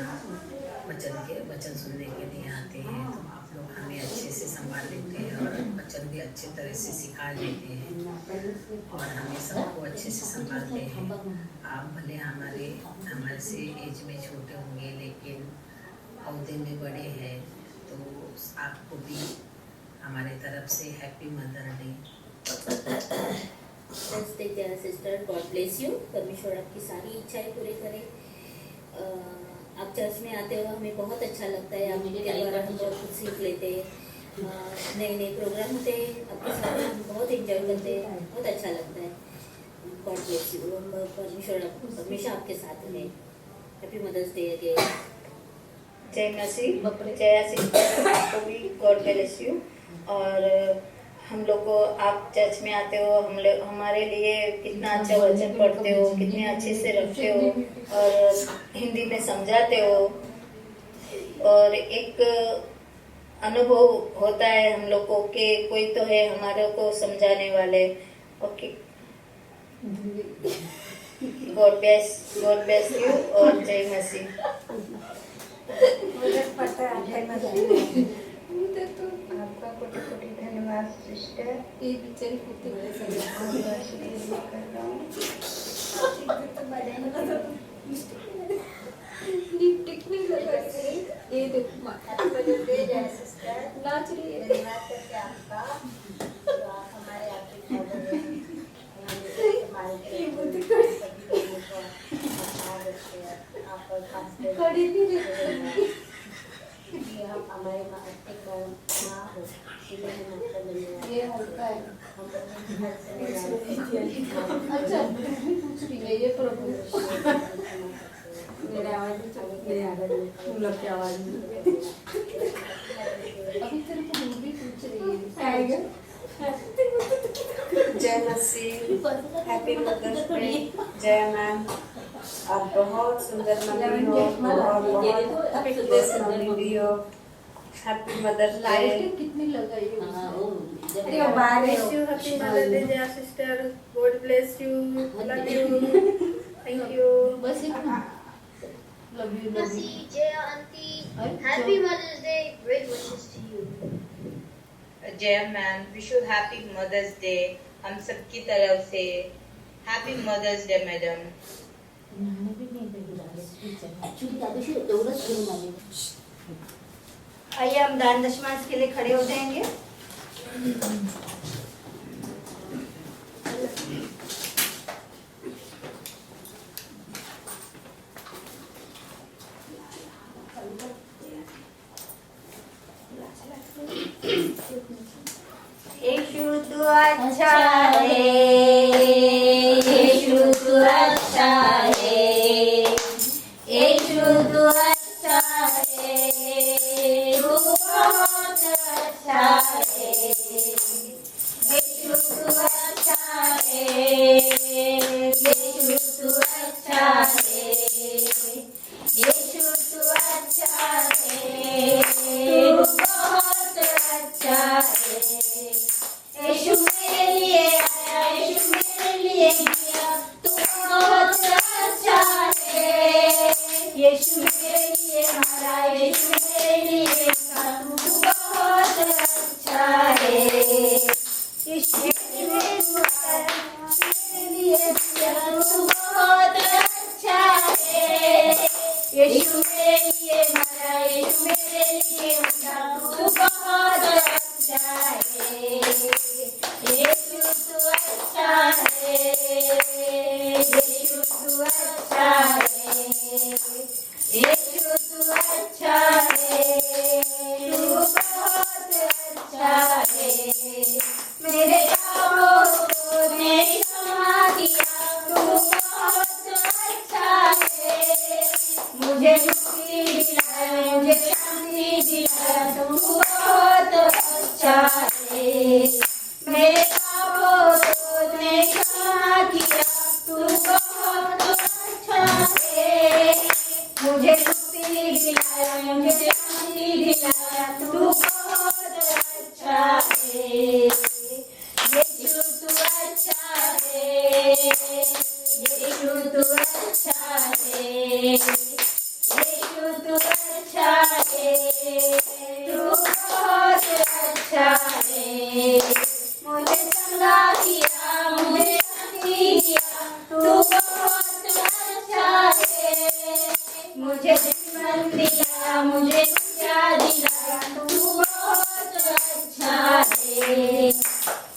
वचन सुनने के लिए आते हैं, तो आप लोग हमें अच्छे से संभाल लेते हैं और वचन भी अच्छे तरह से सिखा देते हैं और हमें सबको अच्छे से संभालते हैं। आप भले हमारे से एज में छोटे होंगे, लेकिन अहदे में बड़े हैं, तो आपको भी हमारे तरफ से हैप्पी मदर डे। नमस्ते Jaya sister, God bless you. परमेश्वर आपकी सारी इच्छाएं पूरे करे। आप चर्च में आते हो, हमें बहुत अच्छा लगता है। आपके द्वारा हम बहुत कुछ सीख लेते हैं। नए नए प्रोग्राम होते हैं, आपके साथ हम बहुत एंजॉय करते हैं, बहुत अच्छा लगता है। God bless you. परमेश्वर हमेशा आपके साथ रहे। Happy mother's day again. जय मसीह, जया सिस्टर, आपको भी गॉड ब्लेस यू। और हम लोग को आप चर्च में आते हो, हमारे लिए कितना अच्छा वचन पढ़ते हो, कितने अच्छे से रखते हो और हिंदी में समझाते हो, और एक अनुभव होता है हम लोग को कि कोई तो है हमारे को समझाने वाले। ओके, गॉड ब्लेस यू और जय मसीह। मुझे पता है आपका कोटि कोटि धन्यवाद सिस्टर। ये बेचारी कुत्ते कर रहा हूँ। लिपस्टिक नहीं लगा रही। ये देखो हैप्पी मदर्स डे जय सिस्टर, नाच रही है। धन्यवाद करते हैं आपका, तो आप हमारे आपके फादर हैं। खड़ी नहीं रहती। हम हमारे एक बार माँ हो, इसलिए हम आपका धन्यवाद। ये हल्का है। हम लोग घर से नहीं अच्छा, पूछ रही है ये प्रभु। मेरे आवाज नहीं आ रही, तुम लोग की आवाज नहीं। अभी तेरे को वो भी पूछ रही है। आएगा। जय मसीह, happy mother's day Jaya ma'am. आप बहुत सुंदर मम्मी हो और बहुत फिटनेस मम्मी हो। Happy mother's day. लाइट कितनी लगाई है हाँ, उसने? वो happy mother's day Jaya sister, God bless you, love you, thank you. बस इतना। Love you, love you. Jaya auntie, Hi, happy Joe. Mother's Day. Great wishes to you. जय ma'am, wish you happy mother's day हम सब की तरफ से। Happy mother's day madam. Actually त्या दिवशी एवढंच घेऊन आले. आइए हम दान दशमांश के लिए खड़े हो जाएंगे। यीशु तू अच्छा है, यीशु तू अच्छा है, यीशु तू अच्छा है, तू बहुत अच्छा है। यीशु तू अच्छा है, यीशु तू अच्छा है, तू बहुत अच्छा है। मुझे चंगा किया, मुझे शक्ति दिया, तू बहुत अच्छा है। मुझे जीवन दिया, मुझे क्या दिलाया, तू बहुत अच्छा है।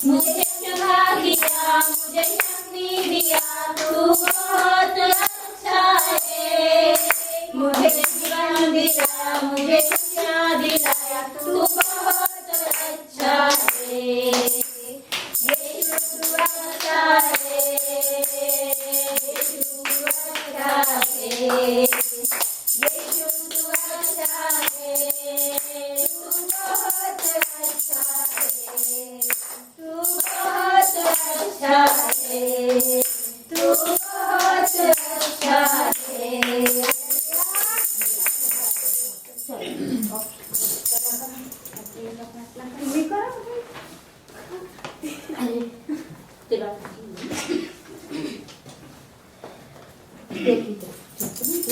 मुझे चंगा किया, मुझे शक्ति दिया, तू बहुत अच्छा है। मुझे जीवन दिया, मुझे क्या दिलाया, तू बहुत अच्छा है। यीशु तू अच्छा है, यीशु तू अच्छा है, यीशु तू अच्छा है, तू बहुत अच्छा है, तू बहुत अच्छा है, तू बहुत अच्छा है। तुम्ही करा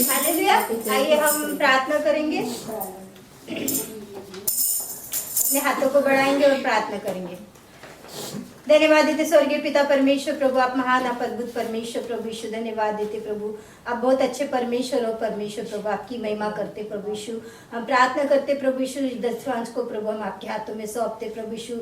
हालेलुया। आइए हम प्रार्थना करेंगे, अपने हाथों को बढ़ाएंगे और प्रार्थना करेंगे। धन्यवाद देते स्वर्गीय पिता परमेश्वर प्रभु, आप महान, आप अद्भुत परमेश्वर प्रभु यीशु। धन्यवाद देते प्रभु, आप बहुत अच्छे परमेश्वर हो परमेश्वर प्रभु, आपकी महिमा करते प्रभु यीशु। हम प्रार्थना करते प्रभु यीशु, इस दशवांश को प्रभु हम आपके हाथों में सौंपते प्रभु यीशु।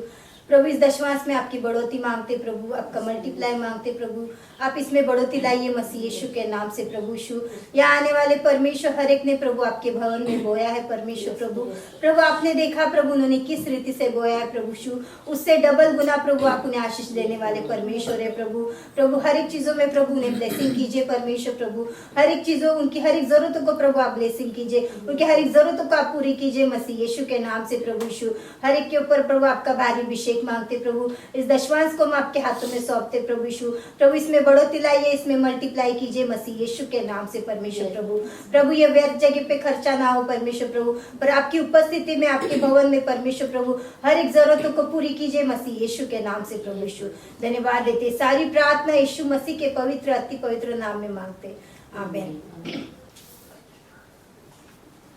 प्रभु इस दशवांश में आपकी बढ़ोतरी मांगते प्रभु, आपका मल्टीप्लाई मांगते प्रभु, आप इसमें बढ़ोतरी लाइए मसीह यीशु के नाम से प्रभु यीशु। यहाँ आने वाले परमेश्वर हर एक ने प्रभु आपके भवन में बोया है परमेश्वर प्रभु। प्रभु आपने देखा प्रभु उन्होंने किस रीति से बोया है प्रभु यीशु, उससे डबल गुना प्रभु आप उन्हें आशीष देने वाले परमेश्वर है प्रभु। प्रभु हर एक चीजों में प्रभु उन्हें ब्लेसिंग कीजिए परमेश्वर प्रभु, हर एक चीजों उनकी हर एक जरूरतों को प्रभु आप ब्लेसिंग कीजिए, उनकी हर एक जरूरतों को आप पूरी कीजिए मसीह यीशु के नाम से प्रभु यीशु। हर एक के ऊपर प्रभु आपका भारी अभिषेक मांगते प्रभु, इस दशवांश को हम आपके हाथों में सौंपते प्रभु यीशु। प्रभु इसमें बढ़ोतरी लाइए, इसमें मल्टीप्लाई कीजिए मसीह यीशु के नाम से परमेश्वर प्रभु। प्रभु ये व्यर्थ जगह पे खर्चा ना हो परमेश्वर प्रभु, पर आपकी उपस्थिति में आपके भवन में परमेश्वर प्रभु हर एक जरूरतों को पूरी कीजिए मसीह यीशु के नाम से प्रभु यीशु। धन्यवाद देते, सारी प्रार्थना यीशु मसीह के पवित्र अति पवित्र नाम में मांगते, आमीन।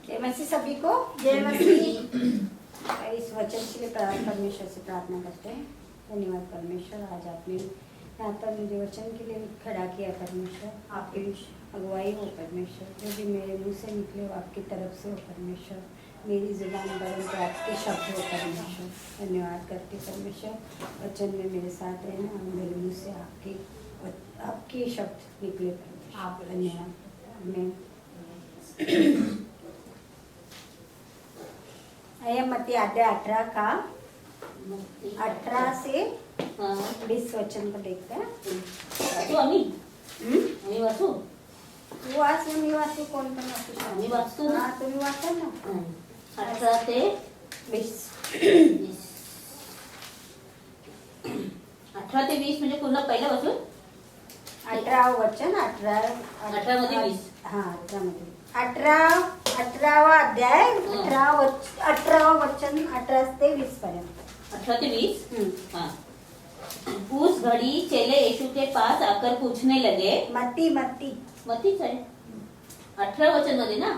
जय मसीह सभी को, जय मसीह। इस वचन के लिए परमेश्वर से प्रार्थना करते हैं। धन्यवाद परमेश्वर, आज आपने यहाँ पर मुझे वचन के लिए खड़ा किया परमेश्वर, आपकी अगुवाई हो परमेश्वर, जो भी मेरे मुंह से निकले हो आपकी तरफ से हो परमेश्वर, मेरी जुबान बरन तो आपके शब्द हो परमेश्वर। धन्यवाद करते परमेश्वर, वचन में मेरे साथ रहना और मेरे मुँह से आपके शब्द निकले परमेश्वर। आप धन्यवाद। मैं मत्ती अध्याय 18 का 18 से 20 वचन को देखते हैं। आम्ही वाचू मी वाचू, कोण पण वाचू आम्ही वाचतो ना. हा, तुम्ही वाचा ना। 18 ते 20 18 ते 20 म्हणजे पूर्ण पहिलं वाचून 18 वचन 18 मध्ये 20. हा 18 मध्ये 18वा अध्याय 18 वचन 18 ते 20 पर्यंत। 18 ते 20 हाँ। उस घड़ी चेले यीशु के पास आकर पूछने लगे, मत्तीच आहे 18 वचन मध्ये ना,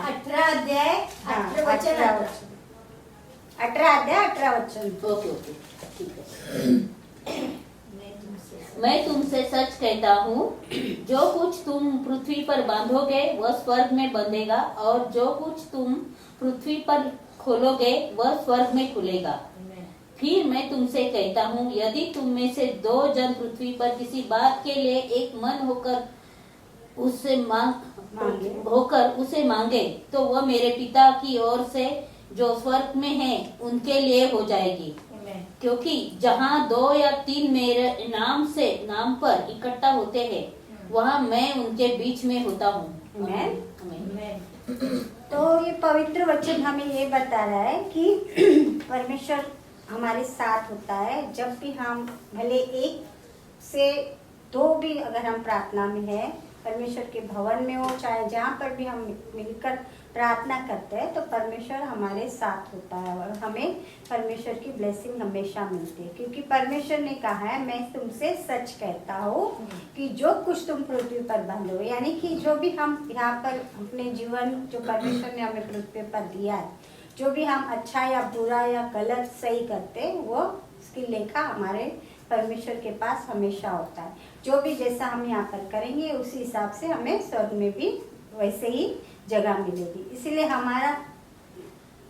18 अध्याय 18 वचन 18 अध्याय 18 वचन। ओके ओके ठीक है। मैं तुमसे सच कहता हूँ, जो कुछ तुम पृथ्वी पर बांधोगे वह स्वर्ग में बंधेगा, और जो कुछ तुम पृथ्वी पर खोलोगे वह स्वर्ग में खुलेगा। फिर मैं तुमसे कहता हूँ, यदि तुम में से 2 जन पृथ्वी पर किसी बात के लिए एक मन होकर उसे मांगे तो वह मेरे पिता की ओर से जो स्वर्ग में है उनके लिए हो जाएगी। क्योंकि जहाँ 2 या 3 मेरे नाम पर इकट्ठा होते हैं, वहाँ मैं उनके बीच में होता हूँ। तो ये पवित्र वचन हमें ये बता रहा है कि परमेश्वर हमारे साथ होता है। जब भी हम भले 1 से 2 भी अगर हम प्रार्थना में है परमेश्वर के भवन में हो, चाहे जहाँ पर भी हम मिलकर प्रार्थना करते हैं तो परमेश्वर हमारे साथ होता है और हमें परमेश्वर की ब्लेसिंग हमेशा मिलती है, क्योंकि परमेश्वर ने कहा है मैं तुमसे सच कहता हूँ कि जो कुछ तुम पृथ्वी पर बंद हो, यानी कि जो भी हम यहाँ पर अपने जीवन जो परमेश्वर ने हमें पृथ्वी पर दिया है, जो भी हम अच्छा या बुरा या गलत सही करते हैं वो उसकी लेखा हमारे परमेश्वर के पास हमेशा होता है। जो भी जैसा हम यहाँ पर करेंगे उसी हिसाब से हमें स्वर्ग में भी वैसे ही जगह मिलेगी। इसीलिए हमारा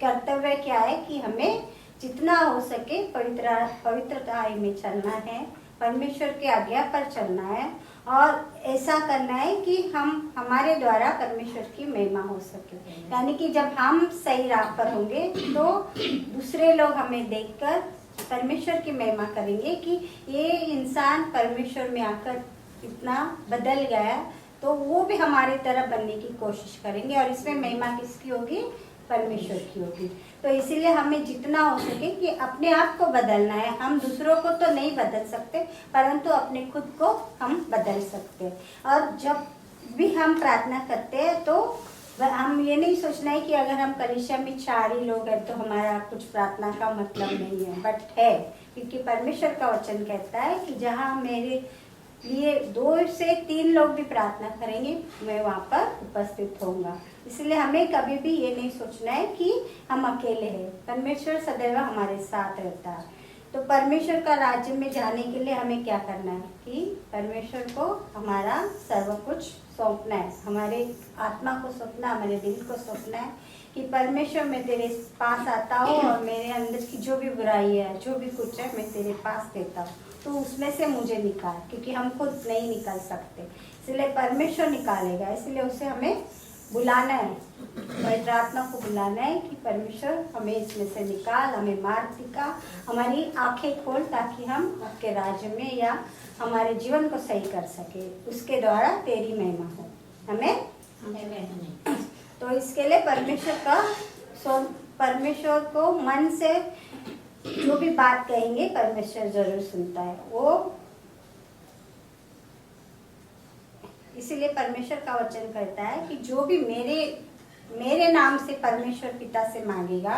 कर्तव्य क्या है कि हमें जितना हो सके पवित्रता में चलना है, परमेश्वर के आज्ञा पर चलना है और ऐसा करना है कि हम हमारे द्वारा परमेश्वर की महिमा हो सके। यानी कि जब हम सही राह पर होंगे तो दूसरे लोग हमें देखकर परमेश्वर की महिमा करेंगे कि ये इंसान परमेश्वर में आकर इतना बदल गया, तो वो भी हमारी तरह बनने की कोशिश करेंगे और इसमें महिमा किसकी होगी? परमेश्वर की होगी। तो इसीलिए हमें जितना हो सके कि अपने आप को बदलना है। हम दूसरों को तो नहीं बदल सकते, परंतु अपने खुद को हम बदल सकते हैं। और जब भी हम प्रार्थना करते हैं तो हम ये नहीं सोचना है कि अगर हम कलीसिया में 4 ही लोग हैं तो हमारा कुछ प्रार्थना का मतलब नहीं है, बट है, क्योंकि परमेश्वर का वचन कहता है कि जहाँ मेरे लिए 2 से 3 लोग भी प्रार्थना करेंगे मैं वहाँ पर उपस्थित होऊंगा। इसलिए हमें कभी भी ये नहीं सोचना है कि हम अकेले हैं, परमेश्वर सदैव हमारे साथ रहता है। तो परमेश्वर का राज्य में जाने के लिए हमें क्या करना है कि परमेश्वर को हमारा सर्व कुछ सौंपना है, हमारे आत्मा को सौंपना, हमारे दिल को सौंपना है कि परमेश्वर मैं तेरे पास आता हूँ और मेरे अंदर की जो भी बुराई है, जो भी कुछ है, मैं तेरे पास देता हूँ, तो उसमें से मुझे निकाल, क्योंकि हम खुद नहीं निकाल सकते, इसलिए परमेश्वर निकालेगा। इसलिए उसे हमें बुलाना है, पवित्र आत्मा को बुलाना है कि परमेश्वर हमें इसमें से निकाल, हमें मार्ग दिखा, हमारी आंखें खोल, ताकि हम आपके राज्य में या हमारे जीवन को सही कर सके, उसके द्वारा तेरी महिमा हो। हमें तो इसके लिए परमेश्वर को मन से जो भी बात कहेंगे परमेश्वर जरूर सुनता है वो। इसीलिए परमेश्वर का वचन कहता है कि जो भी मेरे नाम से परमेश्वर पिता से मांगेगा,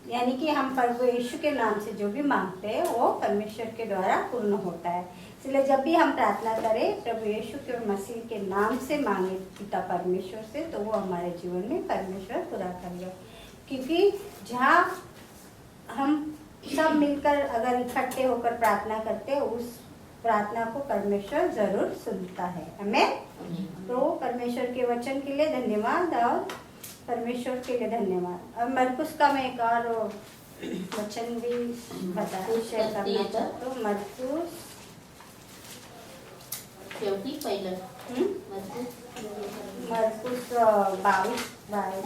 यानी कि हम प्रभु यीशु के नाम से जो भी मांगते हैं वो परमेश्वर के द्वारा पूर्ण होता है। इसलिए जब भी हम प्रार्थना करें प्रभु यीशु के मसीह के नाम से मांगे पिता परमेश्वर से, तो वो हमारे जीवन में परमेश्वर पूरा करेगा। क्योंकि जहाँ हम सब मिलकर अगर इकट्ठे होकर प्रार्थना करते हैं उस प्रार्थना को परमेश्वर जरूर सुनता है। हमें तो परमेश्वर के वचन के लिए धन्यवाद और परमेश्वर के लिए धन्यवाद। और मरकुस का मैं एक और वचन भी शेयर करना चाहता हूँ। मरकुस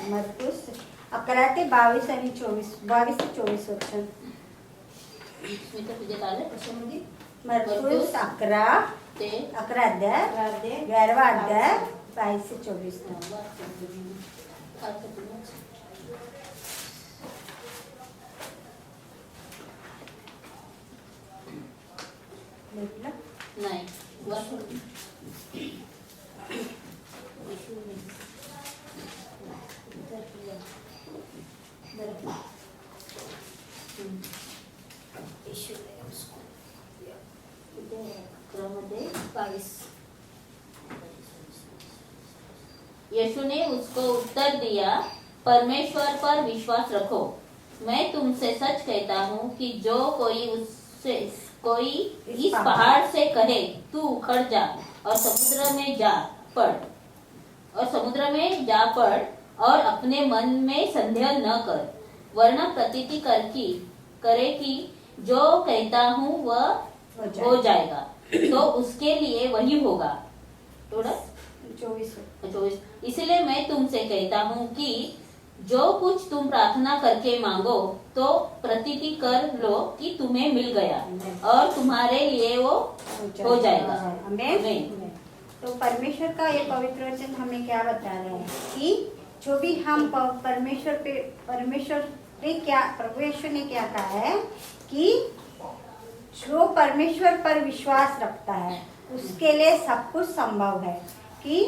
मरकुस 11 ते 22 आणि 22 ते 24 वचन। मरकुस 11 अध्याय 11वां अध्याय 22 से 24 नाही यीशु ने उसको उत्तर दिया, परमेश्वर पर विश्वास रखो। मैं तुमसे सच कहता हूँ कि जो कोई इस पहाड़ से कहे तू उखड़ जा और समुद्र में जा पड़ और अपने मन में संदेह न कर, वरना प्रतीति करे कि जो कहता हूँ वह हो जाएगा, तो उसके लिए वही होगा। 24। इसलिए मैं तुमसे कहता हूँ कि जो कुछ तुम प्रार्थना करके मांगो तो प्रतीति कर लो कि तुम्हें मिल गया और तुम्हारे लिए वो हो जाएगा। आमीन। तो परमेश्वर का ये पवित्र वचन हमें क्या बता रहा है कि जो भी हम परमेश्वर ने क्या कहा है कि जो परमेश्वर पर विश्वास रखता है उसके लिए सब कुछ संभव है। कि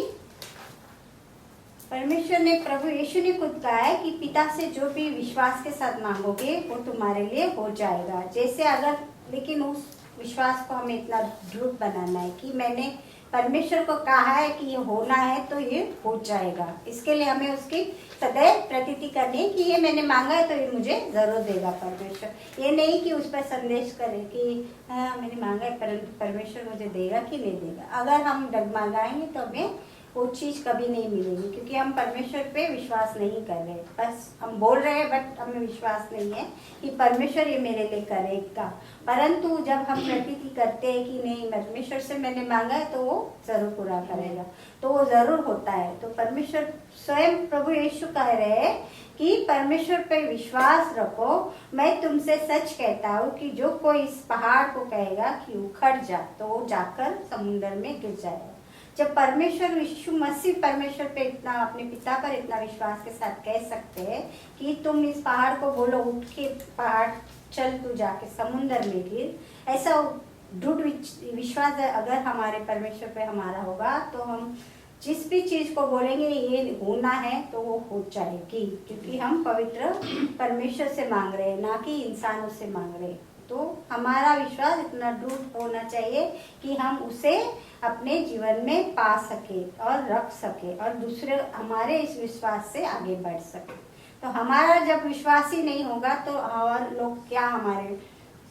परमेश्वर ने, प्रभु यीशु ने खुद कहा है कि पिता से जो भी विश्वास के साथ मांगोगे वो तुम्हारे लिए हो जाएगा। जैसे अगर, लेकिन उस विश्वास को हमें इतना दृढ़ बनाना है कि मैंने परमेश्वर को कहा है कि ये होना है तो ये हो जाएगा। इसके लिए हमें उसकी सदैव प्रतीति करनी है कि ये मैंने मांगा है तो ये मुझे जरूर देगा परमेश्वर। ये नहीं कि उस पर संदेश करें कि हाँ मैंने मांगा है परंतु परमेश्वर मुझे देगा कि नहीं देगा। अगर हम डगमगाएंगे तो हमें वो चीज़ कभी नहीं मिलेगी, क्योंकि हम परमेश्वर पे विश्वास नहीं कर रहे। बस हम बोल रहे हैं बट हमें विश्वास नहीं है कि परमेश्वर ये मेरे लिए करेगा। परंतु जब हम प्रतीति करते हैं कि नहीं परमेश्वर से मैंने मांगा है तो वो जरूर पूरा करेगा, तो वो जरूर होता है। तो परमेश्वर स्वयं प्रभु यीशु कह रहे हैं कि परमेश्वर पे विश्वास रखो। मैं तुमसे सच कहता हूँ कि जो कोई इस पहाड़ को कहेगा कि उखड़ जा तो वो जाकर समुद्र में गिर जाएगा। जब परमेश्वर यीशु मसीह परमेश्वर पे इतना, अपने पिता पर इतना विश्वास के साथ कह सकते हैं कि तुम इस पहाड़ को बोलो उठ के पहाड़ चल तू जाके समुद्र में गिर, ऐसा दृढ़ विश्वास अगर हमारे परमेश्वर पे हमारा होगा तो हम जिस भी चीज को बोलेंगे ये होना है तो वो हो जाएगी, क्योंकि हम पवित्र परमेश्वर से मांग रहे हैं ना कि इंसानों से मांग रहे हैं। तो हमारा विश्वास इतना दृढ़ होना चाहिए कि हम उसे अपने जीवन में पा सके और रख सके और दूसरे हमारे इस विश्वास से आगे बढ़ सके। तो हमारा जब विश्वास ही नहीं होगा तो और लोग क्या हमारे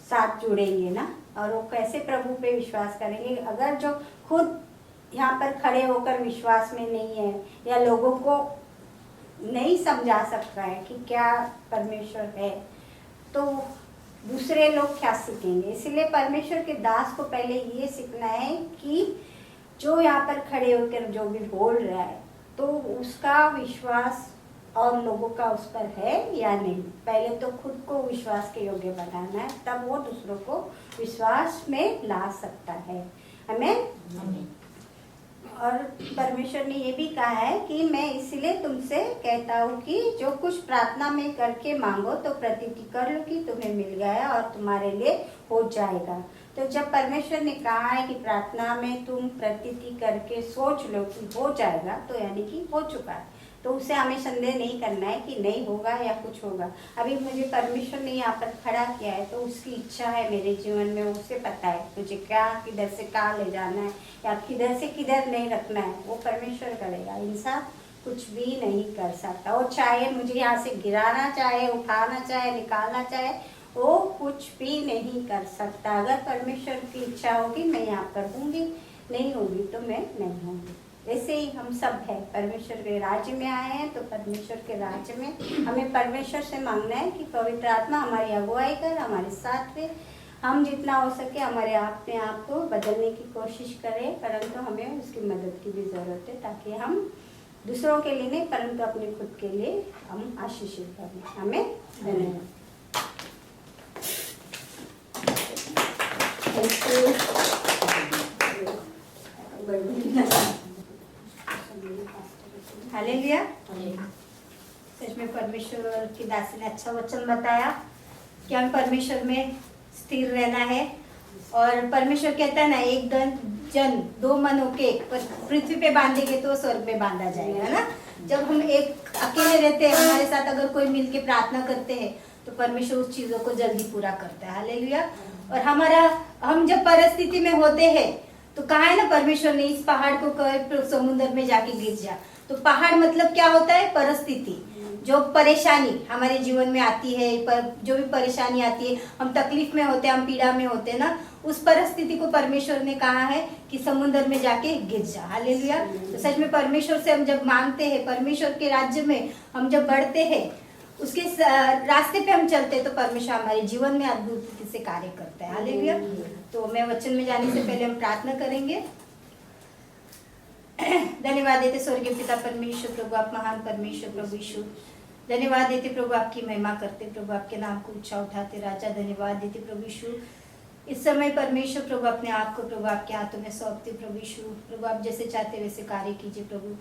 साथ जुड़ेंगे ना, और वो कैसे प्रभु पे विश्वास करेंगे अगर जो खुद यहाँ पर खड़े होकर विश्वास में नहीं है या लोगों को नहीं समझा सकता है कि क्या परमेश्वर है, तो दूसरे लोग क्या सीखेंगे। इसलिए परमेश्वर के दास को पहले ये सीखना है कि जो यहाँ पर खड़े होकर जो भी बोल रहा है तो उसका विश्वास और लोगों का उस पर है या नहीं। पहले तो खुद को विश्वास के योग्य बनाना है, तब वो दूसरों को विश्वास में ला सकता है। हमें और परमेश्वर ने ये भी कहा है कि मैं इसलिए तुमसे कहता हूँ कि जो कुछ प्रार्थना में करके मांगो तो प्रतीति कर लो कि तुम्हें मिल गया और तुम्हारे लिए हो जाएगा। तो जब परमेश्वर ने कहा है कि प्रार्थना में तुम प्रतीति करके सोच लो कि हो जाएगा, तो यानी कि हो चुका है। तो उसे हमें संदेह नहीं करना है कि नहीं होगा या कुछ होगा। अभी मुझे परमेश्वर ने यहाँ पर खड़ा किया है तो उसकी इच्छा है मेरे जीवन में, उसे पता है मुझे क्या किधर से कहाँ ले जाना है या किधर से किधर नहीं रखना है, वो परमेश्वर करेगा। इंसान कुछ भी नहीं कर सकता। वो चाहे मुझे यहाँ से गिराना चाहे, उठाना चाहे, निकालना चाहे, वो कुछ भी नहीं कर सकता। अगर परमेश्वर की इच्छा होगी मैं यहाँ पर होंगी, नहीं होगी तो मैं नहीं होंगी। वैसे ही हम सब है परमेश्वर के राज्य में आए हैं, तो परमेश्वर के राज्य में हमें परमेश्वर से मांगना है कि पवित्र आत्मा हमारी अगुवाई कर, हमारे साथ रहे। हम जितना हो सके हमारे अपने आप को बदलने की कोशिश करें, परंतु हमें उसकी मदद की भी ज़रूरत है ताकि हम दूसरों के लिए नहीं परंतु अपने खुद के लिए हम आशीषित करें। हमें धन्यवाद। हालेलुया। सच में परमेश्वर की दासी ने अच्छा वचन बताया कि हम परमेश्वर में स्थिर रहना है। और परमेश्वर कहता है ना, एक जन दो मन होके पृथ्वी पे बांधेंगे तो स्वर्ग में बांधा जाएगा ना। जब हम एक अकेले रहते हैं, हमारे साथ अगर कोई मिलके प्रार्थना करते हैं तो परमेश्वर उस चीजों को जल्दी पूरा करता है। हालेलुया। और हम जब परिस्थिति में होते हैं तो कहा है ना परमेश्वर ने इस पहाड़ को कहे समुद्र में जाके गिर जा। तो पहाड़ मतलब क्या होता है? परिस्थिति, जो परेशानी हमारे जीवन में आती है, जो भी परेशानी आती है, हम तकलीफ में होते हैं, हम पीड़ा में होते हैं ना, उस परिस्थिति को परमेश्वर ने कहा है कि समुद्र में जाके गिर जा। हालेलुया। तो सच में परमेश्वर से हम जब मांगते हैं, परमेश्वर के राज्य में हम जब बढ़ते हैं, उसके रास्ते पे हम चलते हैं, तो परमेश्वर हमारे जीवन में अद्भुत रीति से कार्य करता है। हालेलुया। तो मैं वचन में जाने से पहले हम प्रार्थना करेंगे। धन्यवाद देते स्वर्गीय पिता परमेश्वर, प्रभु आप महान परमेश्वर, प्रभु यीशु धन्यवाद देते प्रभु, आपकी महिमा करते प्रभु, आपके नाम को ऊंचा उठाते राजा। धन्यवाद देते प्रभु यीशु। इस समय परमेश्वर प्रभु अपने आप को प्रभु आपके हाथों में सौंपते प्रभु यीशु। प्रभु आप जैसे चाहते वैसे कार्य कीजिए प्रभु।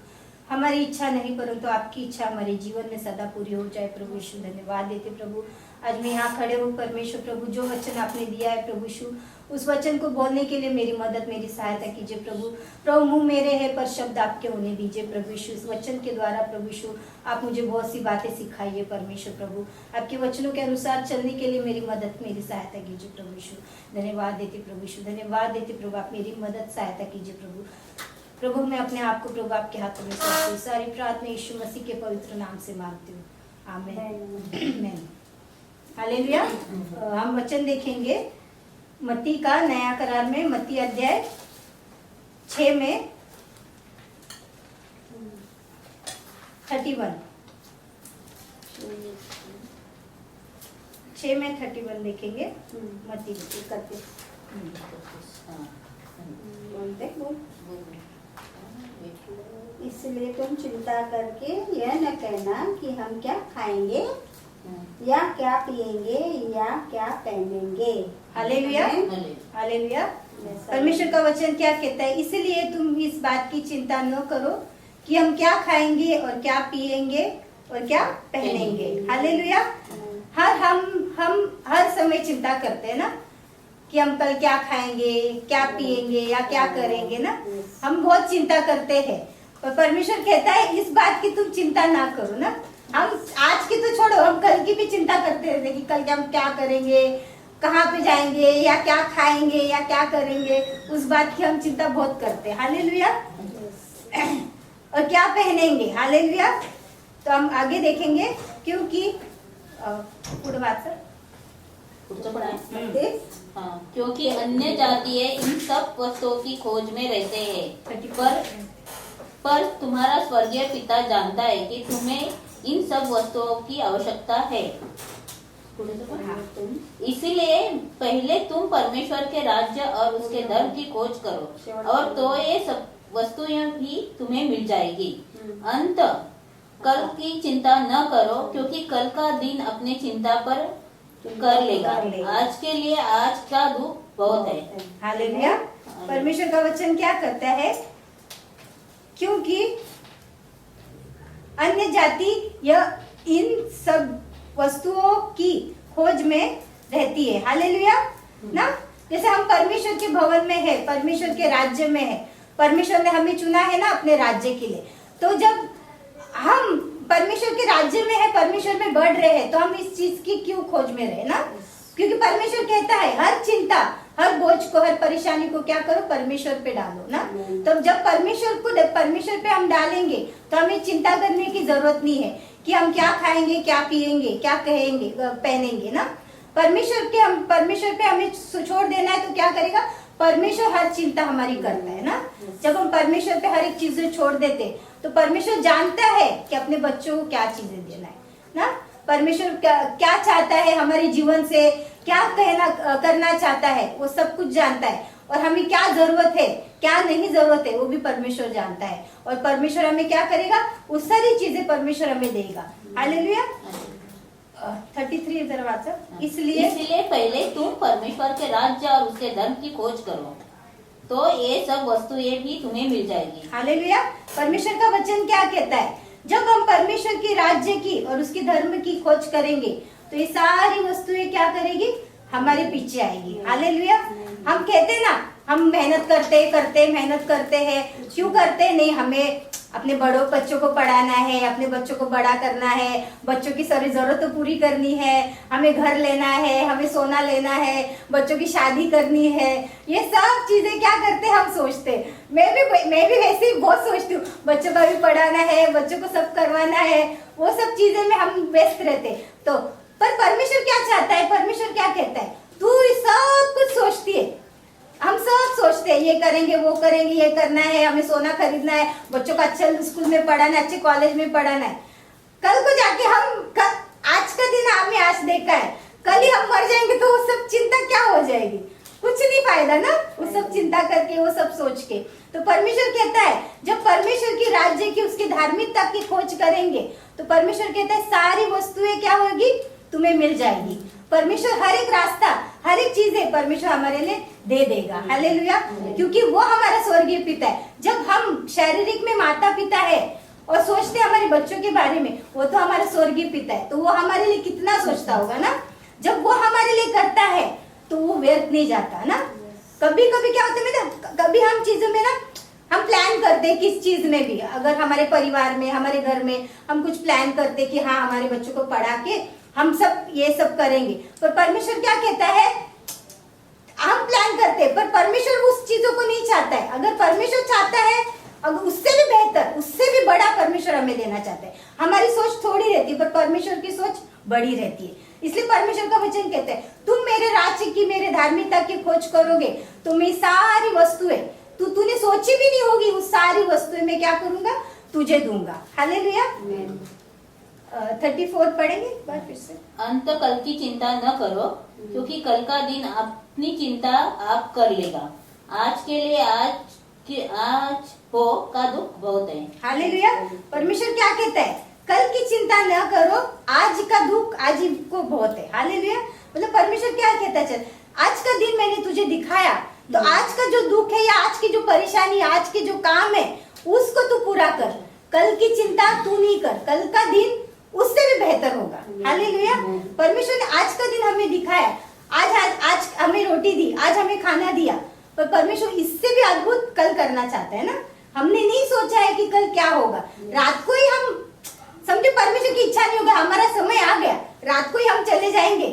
हमारी इच्छा नहीं परंतु आपकी इच्छा हमारे जीवन में सदा पूरी हो जाए प्रभु यीशु। धन्यवाद देते प्रभु, आज मैं यहाँ खड़े हूँ परमेश्वर प्रभु, जो वचन आपने दिया है प्रभु यीशु, उस वचन को बोलने के लिए मेरी मदद, मेरी सहायता कीजिए प्रभु। प्रभु मुंह मेरे है पर शब्द आपके होने दीजिए प्रभु यीशु। इस वचन के द्वारा प्रभु यीशु आप मुझे बहुत सी बातें सिखाइए परमेश्वर प्रभु। आपके वचनों के अनुसार चलने के लिए मेरी मदद, मेरी सहायता कीजिए प्रभु यीशु। धन्यवाद देते प्रभु यीशु, धन्यवाद देते प्रभु, आप मेरी मदद सहायता कीजिए प्रभु। प्रभु मैं अपने आप को प्रभु आपके हाथों में सौंपती हूँ। सारी प्रार्थना यीशु मसीह के पवित्र नाम से मांगती हूँ, आमीन आमीन हालेलुया। हम वचन देखेंगे मत्ती का नया करार में, मत्ती अध्याय 6 में 31, 6 में 31 देखेंगे मत्ती करते इसलिए तुम चिंता करके यह न कहना कि हम क्या खाएंगे या क्या पिएंगे या क्या पहनेंगे। Hallelujah hallelujah. परमेश्वर का वचन क्या कहता है? इसलिए तुम इस बात की चिंता न करो कि हम क्या खाएंगे और क्या पिएंगे और क्या पहनेंगे। हालेलुया। हम हर समय चिंता करते हैं ना कि हम कल क्या खाएंगे, क्या पिएंगे या क्या करेंगे ना, हम बहुत चिंता करते हैं। पर परमेश्वर कहता है इस बात की तुम चिंता ना करो ना। हम आज की तो छोड़ो, हम कल की भी चिंता करते रहते कि कल हम क्या करेंगे, कहाँ पे जाएंगे या क्या खाएंगे या क्या करेंगे, उस बात की हम चिंता बहुत करते हैं। हालेलुया। और क्या पहनेंगे। हालेलुया। तो हम आगे देखेंगे क्योंकि क्योंकि अन्य जातीय इन सब वस्तुओं की खोज में रहते हैं, पर तुम्हारा स्वर्गीय पिता जानता है कि तुम्हें इन सब वस्तुओं की आवश्यकता है। इसीलिए पहले तुम परमेश्वर के राज्य और उसके धर्म की खोज करो, और तो ये सब वस्तुएं भी तुम्हें मिल जाएगी। अंत कल की चिंता न करो, क्योंकि कल का दिन अपने चिंता पर कर लेगा। आज के लिए आज का दुख बहुत है। हालेलुया। परमेश्वर का वचन क्या कहता है? क्योंकि अन्य जाति यह इन सब वस्तुओं की खोज में रहती है। हालेलुया ना। जैसे हम परमेश्वर के भवन में है, परमेश्वर के राज्य में है, परमेश्वर ने हमें चुना है ना अपने राज्य के लिए। तो जब हम परमेश्वर के राज्य में है, परमेश्वर में बढ़ रहे हैं, तो हम इस चीज की क्यों खोज में रहे ना? क्योंकि परमेश्वर कहता है हर चिंता, हर बोझ को, हर परेशानी को क्या करो, परमेश्वर पे डालो ना। तो जब परमेश्वर पे हम डालेंगे तो हमें चिंता करने की जरूरत नहीं है कि हम क्या खाएंगे, क्या पिएंगे, क्या कहेंगे, पहनेंगे ना। परमेश्वर पे हमें छोड़ देना है तो क्या करेगा? परमेश्वर हर चिंता हमारी करता है ना। जब हम परमेश्वर पे हर एक चीज छोड़ देते तो परमेश्वर जानता है कि अपने बच्चों को क्या चीजें देना है ना। परमेश्वर क्या चाहता है हमारे जीवन से, क्या करना चाहता है, वो सब कुछ जानता है। और हमें क्या जरूरत है, क्या नहीं जरूरत है, वो भी परमेश्वर जानता है। और परमेश्वर हमें क्या करेगा? वो सारी चीजें परमेश्वर हमें देगा। हालेलुया। 33 जरा वाचा। इसलिए पहले तुम परमेश्वर के राज्य और उसके धर्म की खोज करो, तो ये सब वस्तुएं भी तुम्हें मिल जाएगी। हालेलुया। परमेश्वर का वचन क्या कहता है? जब हम परमेश्वर के राज्य की और उसके धर्म की खोज करेंगे तो ये सारी वस्तुएं क्या करेगी? हमारे पीछे आएगी। हालेलुया। हम कहते ना, हम मेहनत करते हैं। क्यों करते? नहीं, हमें अपने बड़ों बच्चों को पढ़ाना है, अपने बच्चों को बड़ा करना है, बच्चों की सारी जरूरत पूरी करनी है, हमें घर लेना है, हमें सोना लेना है, बच्चों की शादी करनी है। ये सब चीजें क्या करते हैं? हम सोचते। मैं भी वैसे ही बहुत सोचती हूँ, बच्चों का भी पढ़ाना है, बच्चों को सब करवाना है, वो सब चीजें में हम व्यस्त रहते। तो पर परमेश्वर क्या चाहता है? परमेश्वर क्या कहता है? तू सब कुछ सोचती है, हम सब सोचते हैं ये करेंगे, वो करेंगे, ये करना है, हमें सोना खरीदना है, बच्चों को अच्छे स्कूल में पढ़ाना है, अच्छे कॉलेज में पढ़ाना है। कल को जाके आज का दिन हमने आज देखा है, कल ही हम मर जाएंगे तो वो सब चिंता क्या हो जाएगी? कुछ नहीं फायदा ना वो सब चिंता करके, वो सब सोच के। तो परमेश्वर कहता है जब परमेश्वर की राज्य की, उसकी धार्मिकता की खोज करेंगे तो परमेश्वर कहता है सारी वस्तुएं क्या होगी? तुम्हें मिल जाएगी। परमेश्वर हर एक रास्ता, हर एक चीजें परमेश्वर हमारे लिए दे देगा। हालेलुया। क्योंकि वो हमारा स्वर्गीय पिता है। जब हम शारीरिक में माता पिता है और सोचते हैं हमारे बच्चों के बारे में, वो तो हमारा स्वर्गीय पिता है, तो वो हमारे लिए कितना सोचता होगा ना। जब वो हमारे लिए करता है तो वो व्यर्थ नहीं जाता ना। कभी कभी क्या होता है मतलब, कभी हम चीजों में ना हम प्लान करते हैं किस चीज में भी, अगर हमारे परिवार में हमारे घर में हम कुछ प्लान करते कि हाँ हमारे बच्चों को पढ़ा के हम सब ये सब करेंगे, पर परमेश्वर क्या कहता है, हम प्लान करते हैं पर परमेश्वर उस चीजों को नहीं चाहता है। अगर परमेश्वर चाहता है, अगर उससे भी बेहतर, उससे भी बड़ा परमेश्वर हमें देना चाहता है। हमारी सोच थोड़ी रहती है पर परमेश्वर की सोच बड़ी रहती है। इसलिए परमेश्वर का वचन कहता है, तुम मेरे राज्य की, मेरे धार्मिकता की खोज करोगे तो मैं सारी वस्तुएं तूने सोची भी नहीं होगी, उस सारी वस्तुएं मैं क्या करूंगा, तुझे दूंगा। हालेलुया। 34 पढ़ेंगे एक बार फिर से। अंत कल की चिंता न करो, क्योंकि कल का दिन अपनी चिंता आप कर लेगा। आज के लिए आज हो का दुख बहुत है। हालेलुया। परमेश्वर क्या कहता है, कल की चिंता न करो, आज का दुख आज ही को बहुत है। हालेलुया। मतलब परमेश्वर क्या कहता है, चल आज का दिन मैंने तुझे दिखाया, तो आज का जो दुख है या आज की जो परेशानी, आज के जो काम है उसको तू पूरा कर। कल की चिंता तू नहीं कर, कल का दिन उससे भी बेहतर होगा। हालेलुया। परमेश्वर ने आज का दिन हमें दिखाया, आज हमें रोटी दी, आज हमें खाना दिया, पर परमेश्वर इससे भी अद्भुत कल करना चाहता है ना। हमने नहीं सोचा है कि कल क्या होगा, रात को ही हम समझे परमेश्वर की इच्छा नहीं होगा, हमारा समय आ गया, रात को ही हम चले जाएंगे,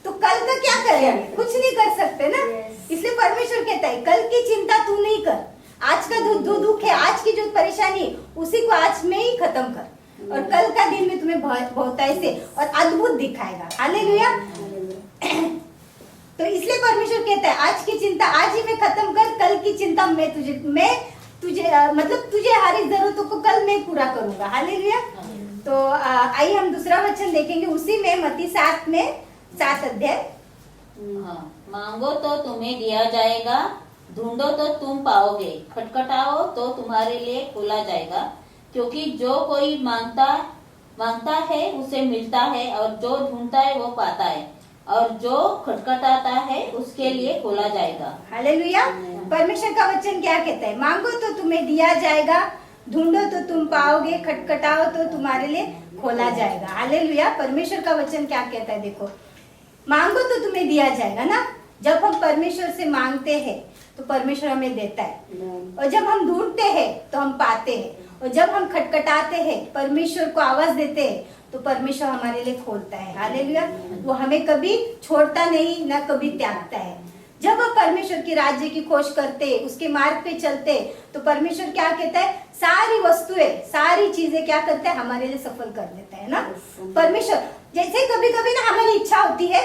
तो कल का क्या करेंगे, कुछ नहीं कर सकते ना। इसलिए परमेश्वर कहता है कल की चिंता तू नहीं कर, आज का जो दुख है, आज की जो परेशानी है उसी को आज में ही खत्म कर, और कल का दिन में तुम्हें बहुतायत से और अद्भुत दिखाएगा। हालेलुया। तो इसलिए परमेश्वर कहता है आज की चिंता आज ही में खत्म कर, कल की चिंता मैं तुझे मतलब तुझे हर एक जरूरतों को कल मैं पूरा करूंगा। हालेलुया। तो आइए हम दूसरा वचन देखेंगे उसी में, मत्ती 7 अध्याय। हाँ, मांगो तो तुम्हें दिया जाएगा, ढूंढो तो तुम पाओगे, खटखटाओ तो तुम्हारे लिए खोला जाएगा, क्योंकि जो कोई मांगता है उसे मिलता है, और जो ढूंढता है वो पाता है, और जो खटखटाता है उसके लिए खोला जाएगा। हालेलुया। परमेश्वर का वचन क्या कहता है, मांगो तो तुम्हें दिया जाएगा, ढूंढो तो तुम पाओगे, खटखटाओ तो तुम्हारे लिए खोला जाएगा। हालेलुया। परमेश्वर का वचन क्या कहता है, देखो मांगो तो तुम्हें दिया जाएगा ना। जब हम परमेश्वर से मांगते हैं तो परमेश्वर हमें देता है, और जब हम ढूंढते हैं तो हम पाते हैं, और जब हम खटखटाते हैं, परमेश्वर को आवाज देते हैं, तो परमेश्वर हमारे लिए खोलता है। हालेलुया। वो हमें कभी छोड़ता नहीं, ना कभी त्यागता है। जब हम परमेश्वर के राज्य की खोज करते, उसके मार्ग पे चलते, तो परमेश्वर क्या कहता है, सारी वस्तुएं, सारी चीजें क्या करता है, हमारे लिए सफल कर देता है ना। परमेश्वर जैसे कभी कभी ना हमारी इच्छा होती है,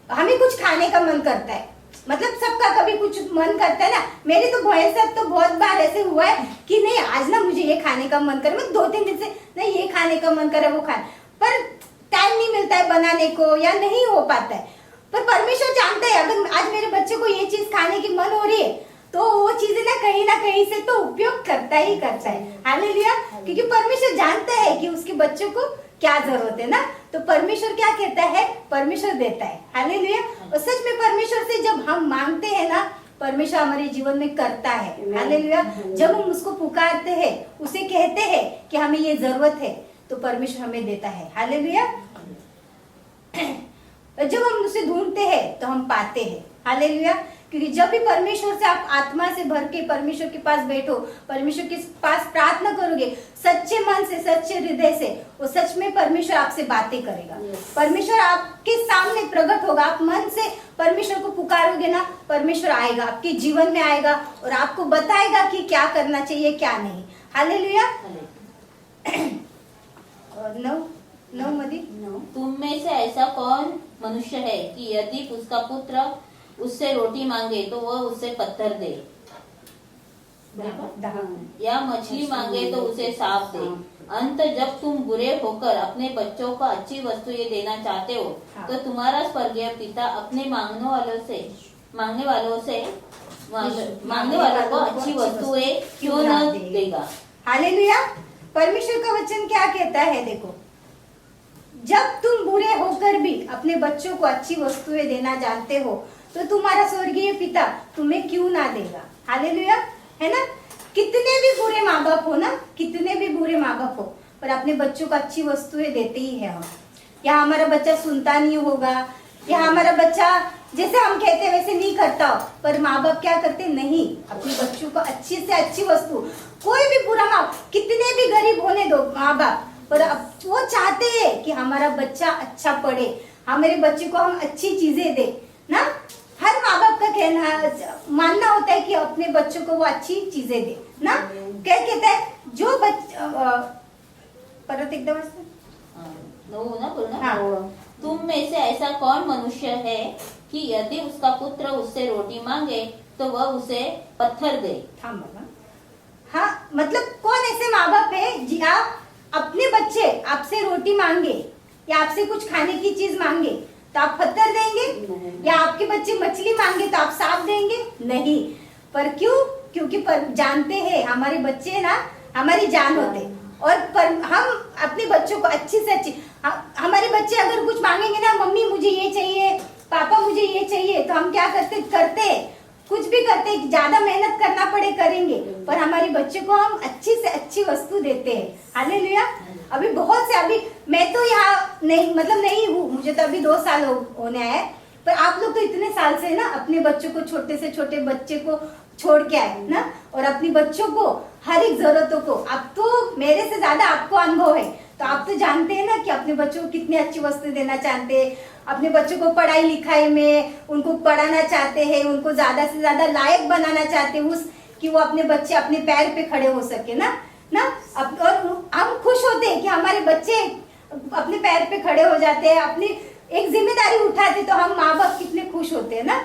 हमें कुछ खाने का मन करता है, मतलब सबका कभी कुछ मन करता है ना। मेरे तो बहुत बार ऐसे हुआ है कि नहीं आज ना मुझे ये खाने का मन करे, मैं 2-3 दिन से नहीं ये खाने का मन करे, वो खाने, पर टाइम नहीं मिलता है बनाने को, या नहीं हो पाता है। पर परमेश्वर जानता है अगर आज मेरे बच्चे को ये चीज खाने की मन हो रही है, तो वो चीजें ना कहीं से तो उपयोग करता ही करता है। हालेलुया। क्योंकि परमेश्वर जानता है कि उसके बच्चों को क्या जरूरत है ना, तो परमेश्वर क्या कहता है, परमेश्वर देता है। हालेलुया। और सच में परमेश्वर से जब हम मांगते हैं ना, परमेश्वर हमारे जीवन में करता है। हालेलुया। जब हम उसको पुकारते हैं, उसे कहते हैं कि हमें ये जरूरत है, तो परमेश्वर हमें देता है। हालेलुया। जब हम उसे ढूंढते हैं तो हम पाते हैं। हालेलुया। क्योंकि जब भी परमेश्वर से आप आत्मा से भर के परमेश्वर के पास बैठो, परमेश्वर के पास प्रार्थना करोगे सच्चे मन से, सच्चे हृदय से, वो सच में परमेश्वर आपसे बातें करेगा। परमेश्वर आपके सामने प्रकट होगा। आप मन से परमेश्वर को पुकारोगे ना, परमेश्वर आएगा, आपके जीवन में आएगा और आपको बताएगा कि क्या करना चाहिए क्या नहीं। हालेलुया। नौ मदी तुम में से ऐसा कौन मनुष्य है कि यदि उसका पुत्र उससे रोटी मांगे तो वह उसे पत्थर दे, या मछली मांगे तो उसे सांप दे। अंत जब तुम बुरे होकर अपने बच्चों को अच्छी वस्तुएं देना चाहते हो, तो तुम्हारा स्वर्गीय पिता अपने मांगने वालों को अच्छी वस्तुएं क्यों न देगा। हालेलुया। परमेश्वर का वचन क्या कहता है, देखो जब तुम बुरे होकर भी अपने बच्चों को अच्छी वस्तुएं देना जानते हो, तो तुम्हारा स्वर्गीय पिता तुम्हें क्यों ना देगा। हालेलुया। है ना। कितने भी बुरे माँ बाप हो ना, कितने भी बुरे माँ बाप पर अपने बच्चों को अच्छी वस्तुएं देते ही है हम। या हमारा बच्चा सुनता नहीं होगा, या हमारा बच्चा जैसे हम कहते हैं वैसे नहीं करता हो, पर माँ बाप क्या करते नहीं, अपने बच्चों को अच्छी से अच्छी वस्तु, कोई भी बुरा माँ, कितने भी गरीब होने दो माँ बाप, पर अब वो चाहते हैं कि हमारा बच्चा अच्छा पढ़े, हमारे बच्चे को हम अच्छी चीजें दे ना। हर माँ बाप का कहना मानना होता है कि अपने बच्चों को वो अच्छी चीजें दे ना। क्या कहता है जो परत एकदम ना बोलना। हाँ। तुम में से ऐसा कौन मनुष्य है कि यदि उसका पुत्र उससे रोटी मांगे तो वह उसे पत्थर दे। हाँ, मतलब कौन ऐसे माँ बाप है जी आप अपने बच्चे आपसे रोटी मांगे या आपसे कुछ खाने की चीज मांगे तो आप पत्थर देंगे, या आपके बच्चे मछली मांगे तो आप सांप देंगे? नहीं। पर क्यों? क्योंकि पर जानते हैं हमारे बच्चे ना हमारी जान होते, और पर हम अपने बच्चों को अच्छी से अच्छी, हमारे बच्चे अगर कुछ मांगेंगे ना, मम्मी मुझे ये चाहिए, पापा मुझे ये चाहिए, तो हम क्या करते कुछ भी करते, ज्यादा मेहनत करना पड़े करेंगे, पर हमारे बच्चे को हम अच्छी से अच्छी वस्तु देते हैं। हालेलुया। अभी बहुत से, अभी मैं तो यहाँ नहीं मतलब नहीं हूँ, मुझे तो अभी 2 साल होने आए, पर आप लोग तो इतने साल से ना अपने बच्चों को, छोटे से छोटे बच्चे को छोड़ के आए ना, और अपने बच्चों को हर एक जरूरतों को, अब तो मेरे से ज्यादा आपको अनुभव है, तो आप तो जानते हैं ना कि अपने बच्चों को कितनी अच्छी वस्तु देना चाहते हैं, अपने बच्चों को पढ़ाई लिखाई में उनको पढ़ाना चाहते हैं, उनको ज्यादा से ज्यादा लायक बनाना चाहते हैं उस कि वो अपने बच्चे अपने पैर पे खड़े हो सके ना। और हम खुश होते हैं कि हमारे बच्चे अपने पैर पे खड़े हो जाते हैं, अपनी एक जिम्मेदारी उठाते, तो हम माँ बाप कितने खुश होते हैं ना।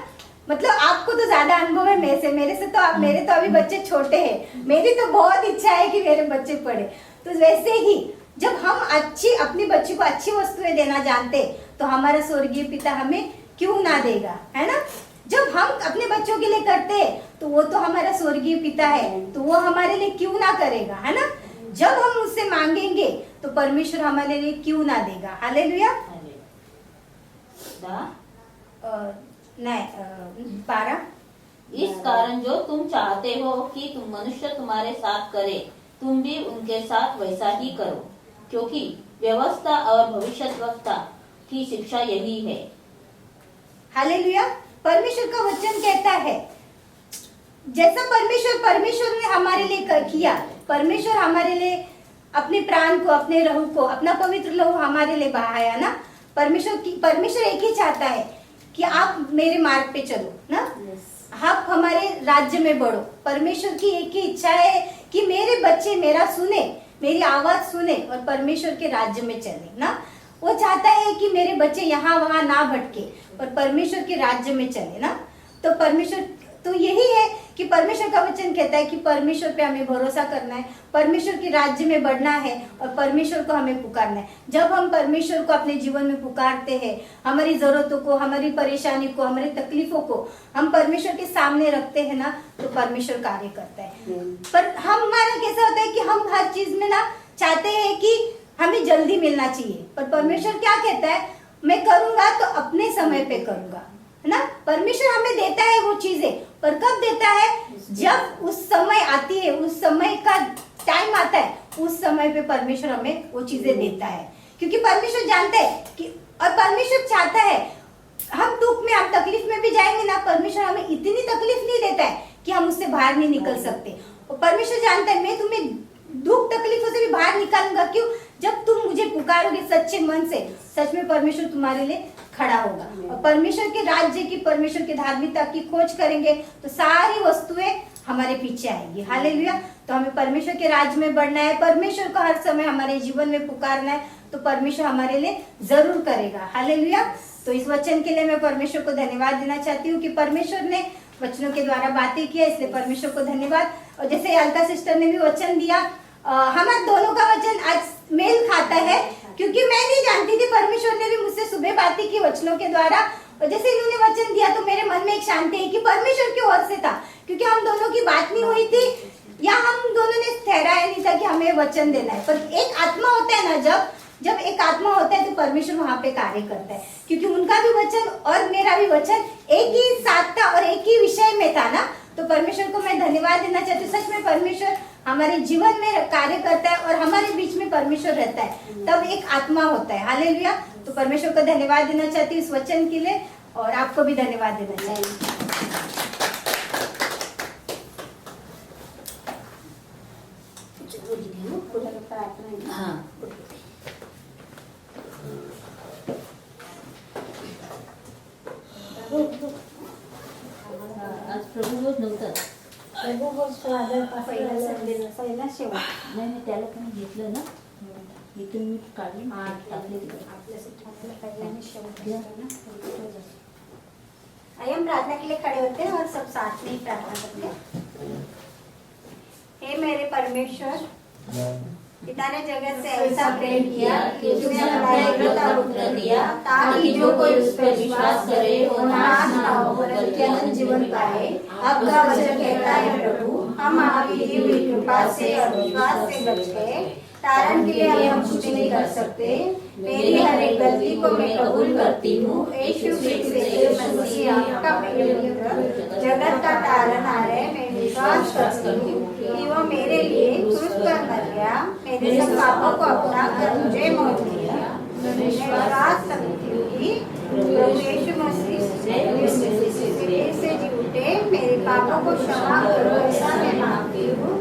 मतलब आपको तो ज्यादा अनुभव है मेरे तो अभी बच्चे छोटे हैं, मेरी तो बहुत इच्छा है कि मेरे बच्चे पढ़े। तो वैसे ही जब हम अपने बच्चे को अच्छी वस्तुएं देना जानते, तो हमारा स्वर्गीय पिता हमें क्यों ना देगा, है ना। जब हम अपने बच्चों के लिए करते हैं तो वो तो हमारा स्वर्गीय पिता है, तो वो हमारे लिए क्यों ना करेगा, है ना। जब हम उससे मांगेंगे तो परमेश्वर हमारे लिए क्यों ना देगा। हालेलुया। नहीं 12। इस कारण जो तुम चाहते हो कि तुम मनुष्य तुम्हारे साथ करे, तुम भी उनके साथ वैसा ही करो, क्योंकि व्यवस्था और भविष्यद्वक्ता की शिक्षा यही है। हालेलुया। परमेश्वर का वचन कहता है जैसा परमेश्वर ने हमारे लिए किया, परमेश्वर हमारे लिए अपने प्राण को, अपने लहू को, अपना पवित्र लहू हमारे लिए बहाया ना। परमेश्वर एक ही चाहता है कि आप मेरे मार्ग पे चलो ना, आप हमारे राज्य में बढ़ो। परमेश्वर की एक ही इच्छा है कि मेरे बच्चे मेरा सुने, मेरी आवाज सुने और परमेश्वर के राज्य में चले ना। वो चाहता है कि मेरे बच्चे यहाँ वहां ना भटके और परमेश्वर के राज्य में चले ना। तो परमेश्वर तो यही है कि परमेश्वर का वचन कहता है कि परमेश्वर पे हमें भरोसा करना है, परमेश्वर के राज्य में बढ़ना है और परमेश्वर को हमें पुकारना है। जब हम परमेश्वर को अपने जीवन में पुकारते हैं, हमारी जरूरतों को, हमारी परेशानी को, हमारी तकलीफों को हम परमेश्वर के सामने रखते हैं ना, तो परमेश्वर कार्य करता है। पर हमारा कैसा होता है कि हम हर चीज में ना चाहते हैं कि हमें जल्दी मिलना चाहिए, पर परमेश्वर क्या कहता है, मैं करूंगा तो अपने समय पे करूंगा, है ना। परमेश्वर हमें देता है वो चीजें, पर कब देता है, जब उस समय आती है, उस समय का टाइम आता है, उस समय पे परमेश्वर हमें वो चीजें देता है। क्योंकि परमेश्वर जानते हैं कि, और परमेश्वर चाहता है हम दुख में, हम तकलीफ में भी जाएंगे ना, परमेश्वर हमें इतनी तकलीफ नहीं देता है कि हम उससे बाहर नहीं निकल सकते। और परमेश्वर जानता है मैं तुम्हें दुख तकलीफों से भी बाहर निकालूंगा। क्यों? जब तुम मुझे पुकारोगे सच्चे मन से, सच में परमेश्वर तुम्हारे लिए खड़ा होगा। और परमेश्वर के राज्य की, परमेश्वर की धार्मिकता की खोज करेंगे तो सारी वस्तुएं हमारे पीछे आएंगी। हालेलुया। तो हमें परमेश्वर के राज्य में बढ़ना है, परमेश्वर को हर समय हमारे जीवन में पुकारना है, तो परमेश्वर हमारे लिए जरूर करेगा। हालेलुया। तो इस वचन के लिए मैं परमेश्वर को धन्यवाद देना चाहती हूँ कि परमेश्वर ने वचनों के द्वारा बातें किया, इसलिए परमेश्वर को धन्यवाद। और जैसे अलका सिस्टर ने भी वचन दिया, हमारे दोनों का वचन आज मेल खाता है, क्योंकि मैं नहीं जानती थी, परमेश्वर ने भी मुझसे सुबह बातें की वचनों के द्वारा, और जैसे इन्होंने वचन दिया तो मेरे मन में एक शांति है कि परमेश्वर की ओर से था, क्योंकि हम दोनों की बात नहीं हुई थी या हम दोनों ने ठहराया नहीं था कि हमें वचन देना है। पर एक आत्मा होता है ना, जब एक आत्मा होता है तो परमेश्वर वहां पे कार्य करता है, क्योंकि उनका भी वचन और मेरा भी वचन एक ही साथ था और एक ही विषय में था ना। तो परमेश्वर को मैं धन्यवाद देना चाहती हूँ। सच में परमेश्वर हमारे जीवन में कार्य करता है और हमारे बीच में परमेश्वर रहता है, तब एक आत्मा होता है। हालेलुया। तो परमेश्वर को धन्यवाद देना चाहती हूँ इस वचन के लिए, और आपको भी धन्यवाद देना चाहिए। हाँ, आज प्रभू बोध नव्हतं. पहिला शेवट नाही त्याला पण घेतलं ना, इथून मी काढून टाकले तिकडे. आइए हम प्रार्थना के लिए खड़े होते हैं और सब साथ में ही प्रार्थना करते हैं। हे मेरे परमेश्वर, पिता ने जगत से ऐसा प्रेम किया कि उसने अपना एकलौता पुत्र दिया, ताकि जो कोई उस पर विश्वास करे वो नाश न हो बल्कि अनंत जीवन पाए। आपका वचन कहता है प्रभु, हम आपकी दी हुई कृपा से और विश्वास से बच गए। तारण के लिए हम कुछ नहीं कर सकते। मेरी हर एक गलती को मैं कबूल करती हूँ। यीशु क्रिस्त मसीह आपका पुत्र जगत का तारणहार है। मैं विश्वास करती हूँ कि वो मेरे लिए क्रूस पर मर गया, मेरे सब पापों को अपना कर मुझे मौत दिया। मैं विश्वास करती हूँ कि प्रभु यीशु मसीह से जी उठे, मेरे पापों को क्षमा करो, ऐसा मैं मांगती हूँ।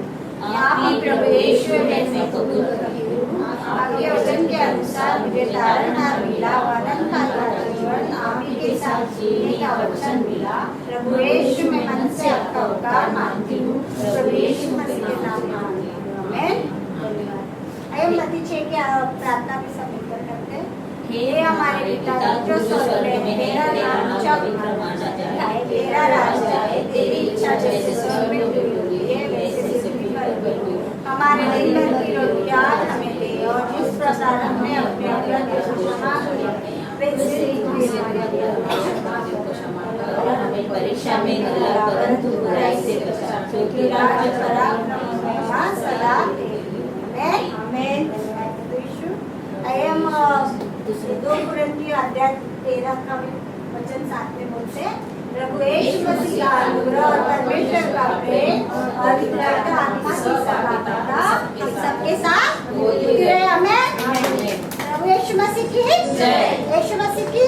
आप ही प्रभु यीशु में कबूल करती हूँ। आपके वचन के अनुसार मुझे तारणहार मिला, अनंत काल का जीवन आप ही के साथ जीने का वचन मिला। प्रभु यीशु में मन से आपका उपकार मानती हूँ, प्रभु यीशु मसीह के नाम में मांगती हूँ, आमीन। आइए हम मत्ती 6 की प्रार्थना भी सब मिलकर करते हैं। हे हमारे पिता जो स्वर्ग में है, तेरा नाम पवित्र माना जाए, तेरा राज्य आए, तेरी इच्छा जैसे स्वर्ग में पूरी होती है वैसे पृथ्वी पर भी हो। हमारे दिन भर की रोटी आज हमें दे, और जिस प्रकार हमने अपने अपराधियों को क्षमा किया वैसे ही तू हमारे को क्षमा कर। और हमें परीक्षा में न ला, परंतु बुराई से बचा, क्योंकि राज्य पराक्रम महिमा सदा तेरी है। आमीन। आइए हम 2 कुरिन्थियों अध्याय 13 का वचन साथ में बोलते हैं। प्रभु यीशु मसीह का अनुग्रह और परमेश्वर का प्रेम और पवित्र आत्मा की समानता हम सबके साथ होती रहे। आमीन। प्रभु यीशु मसीह की जय। यीशु मसीह की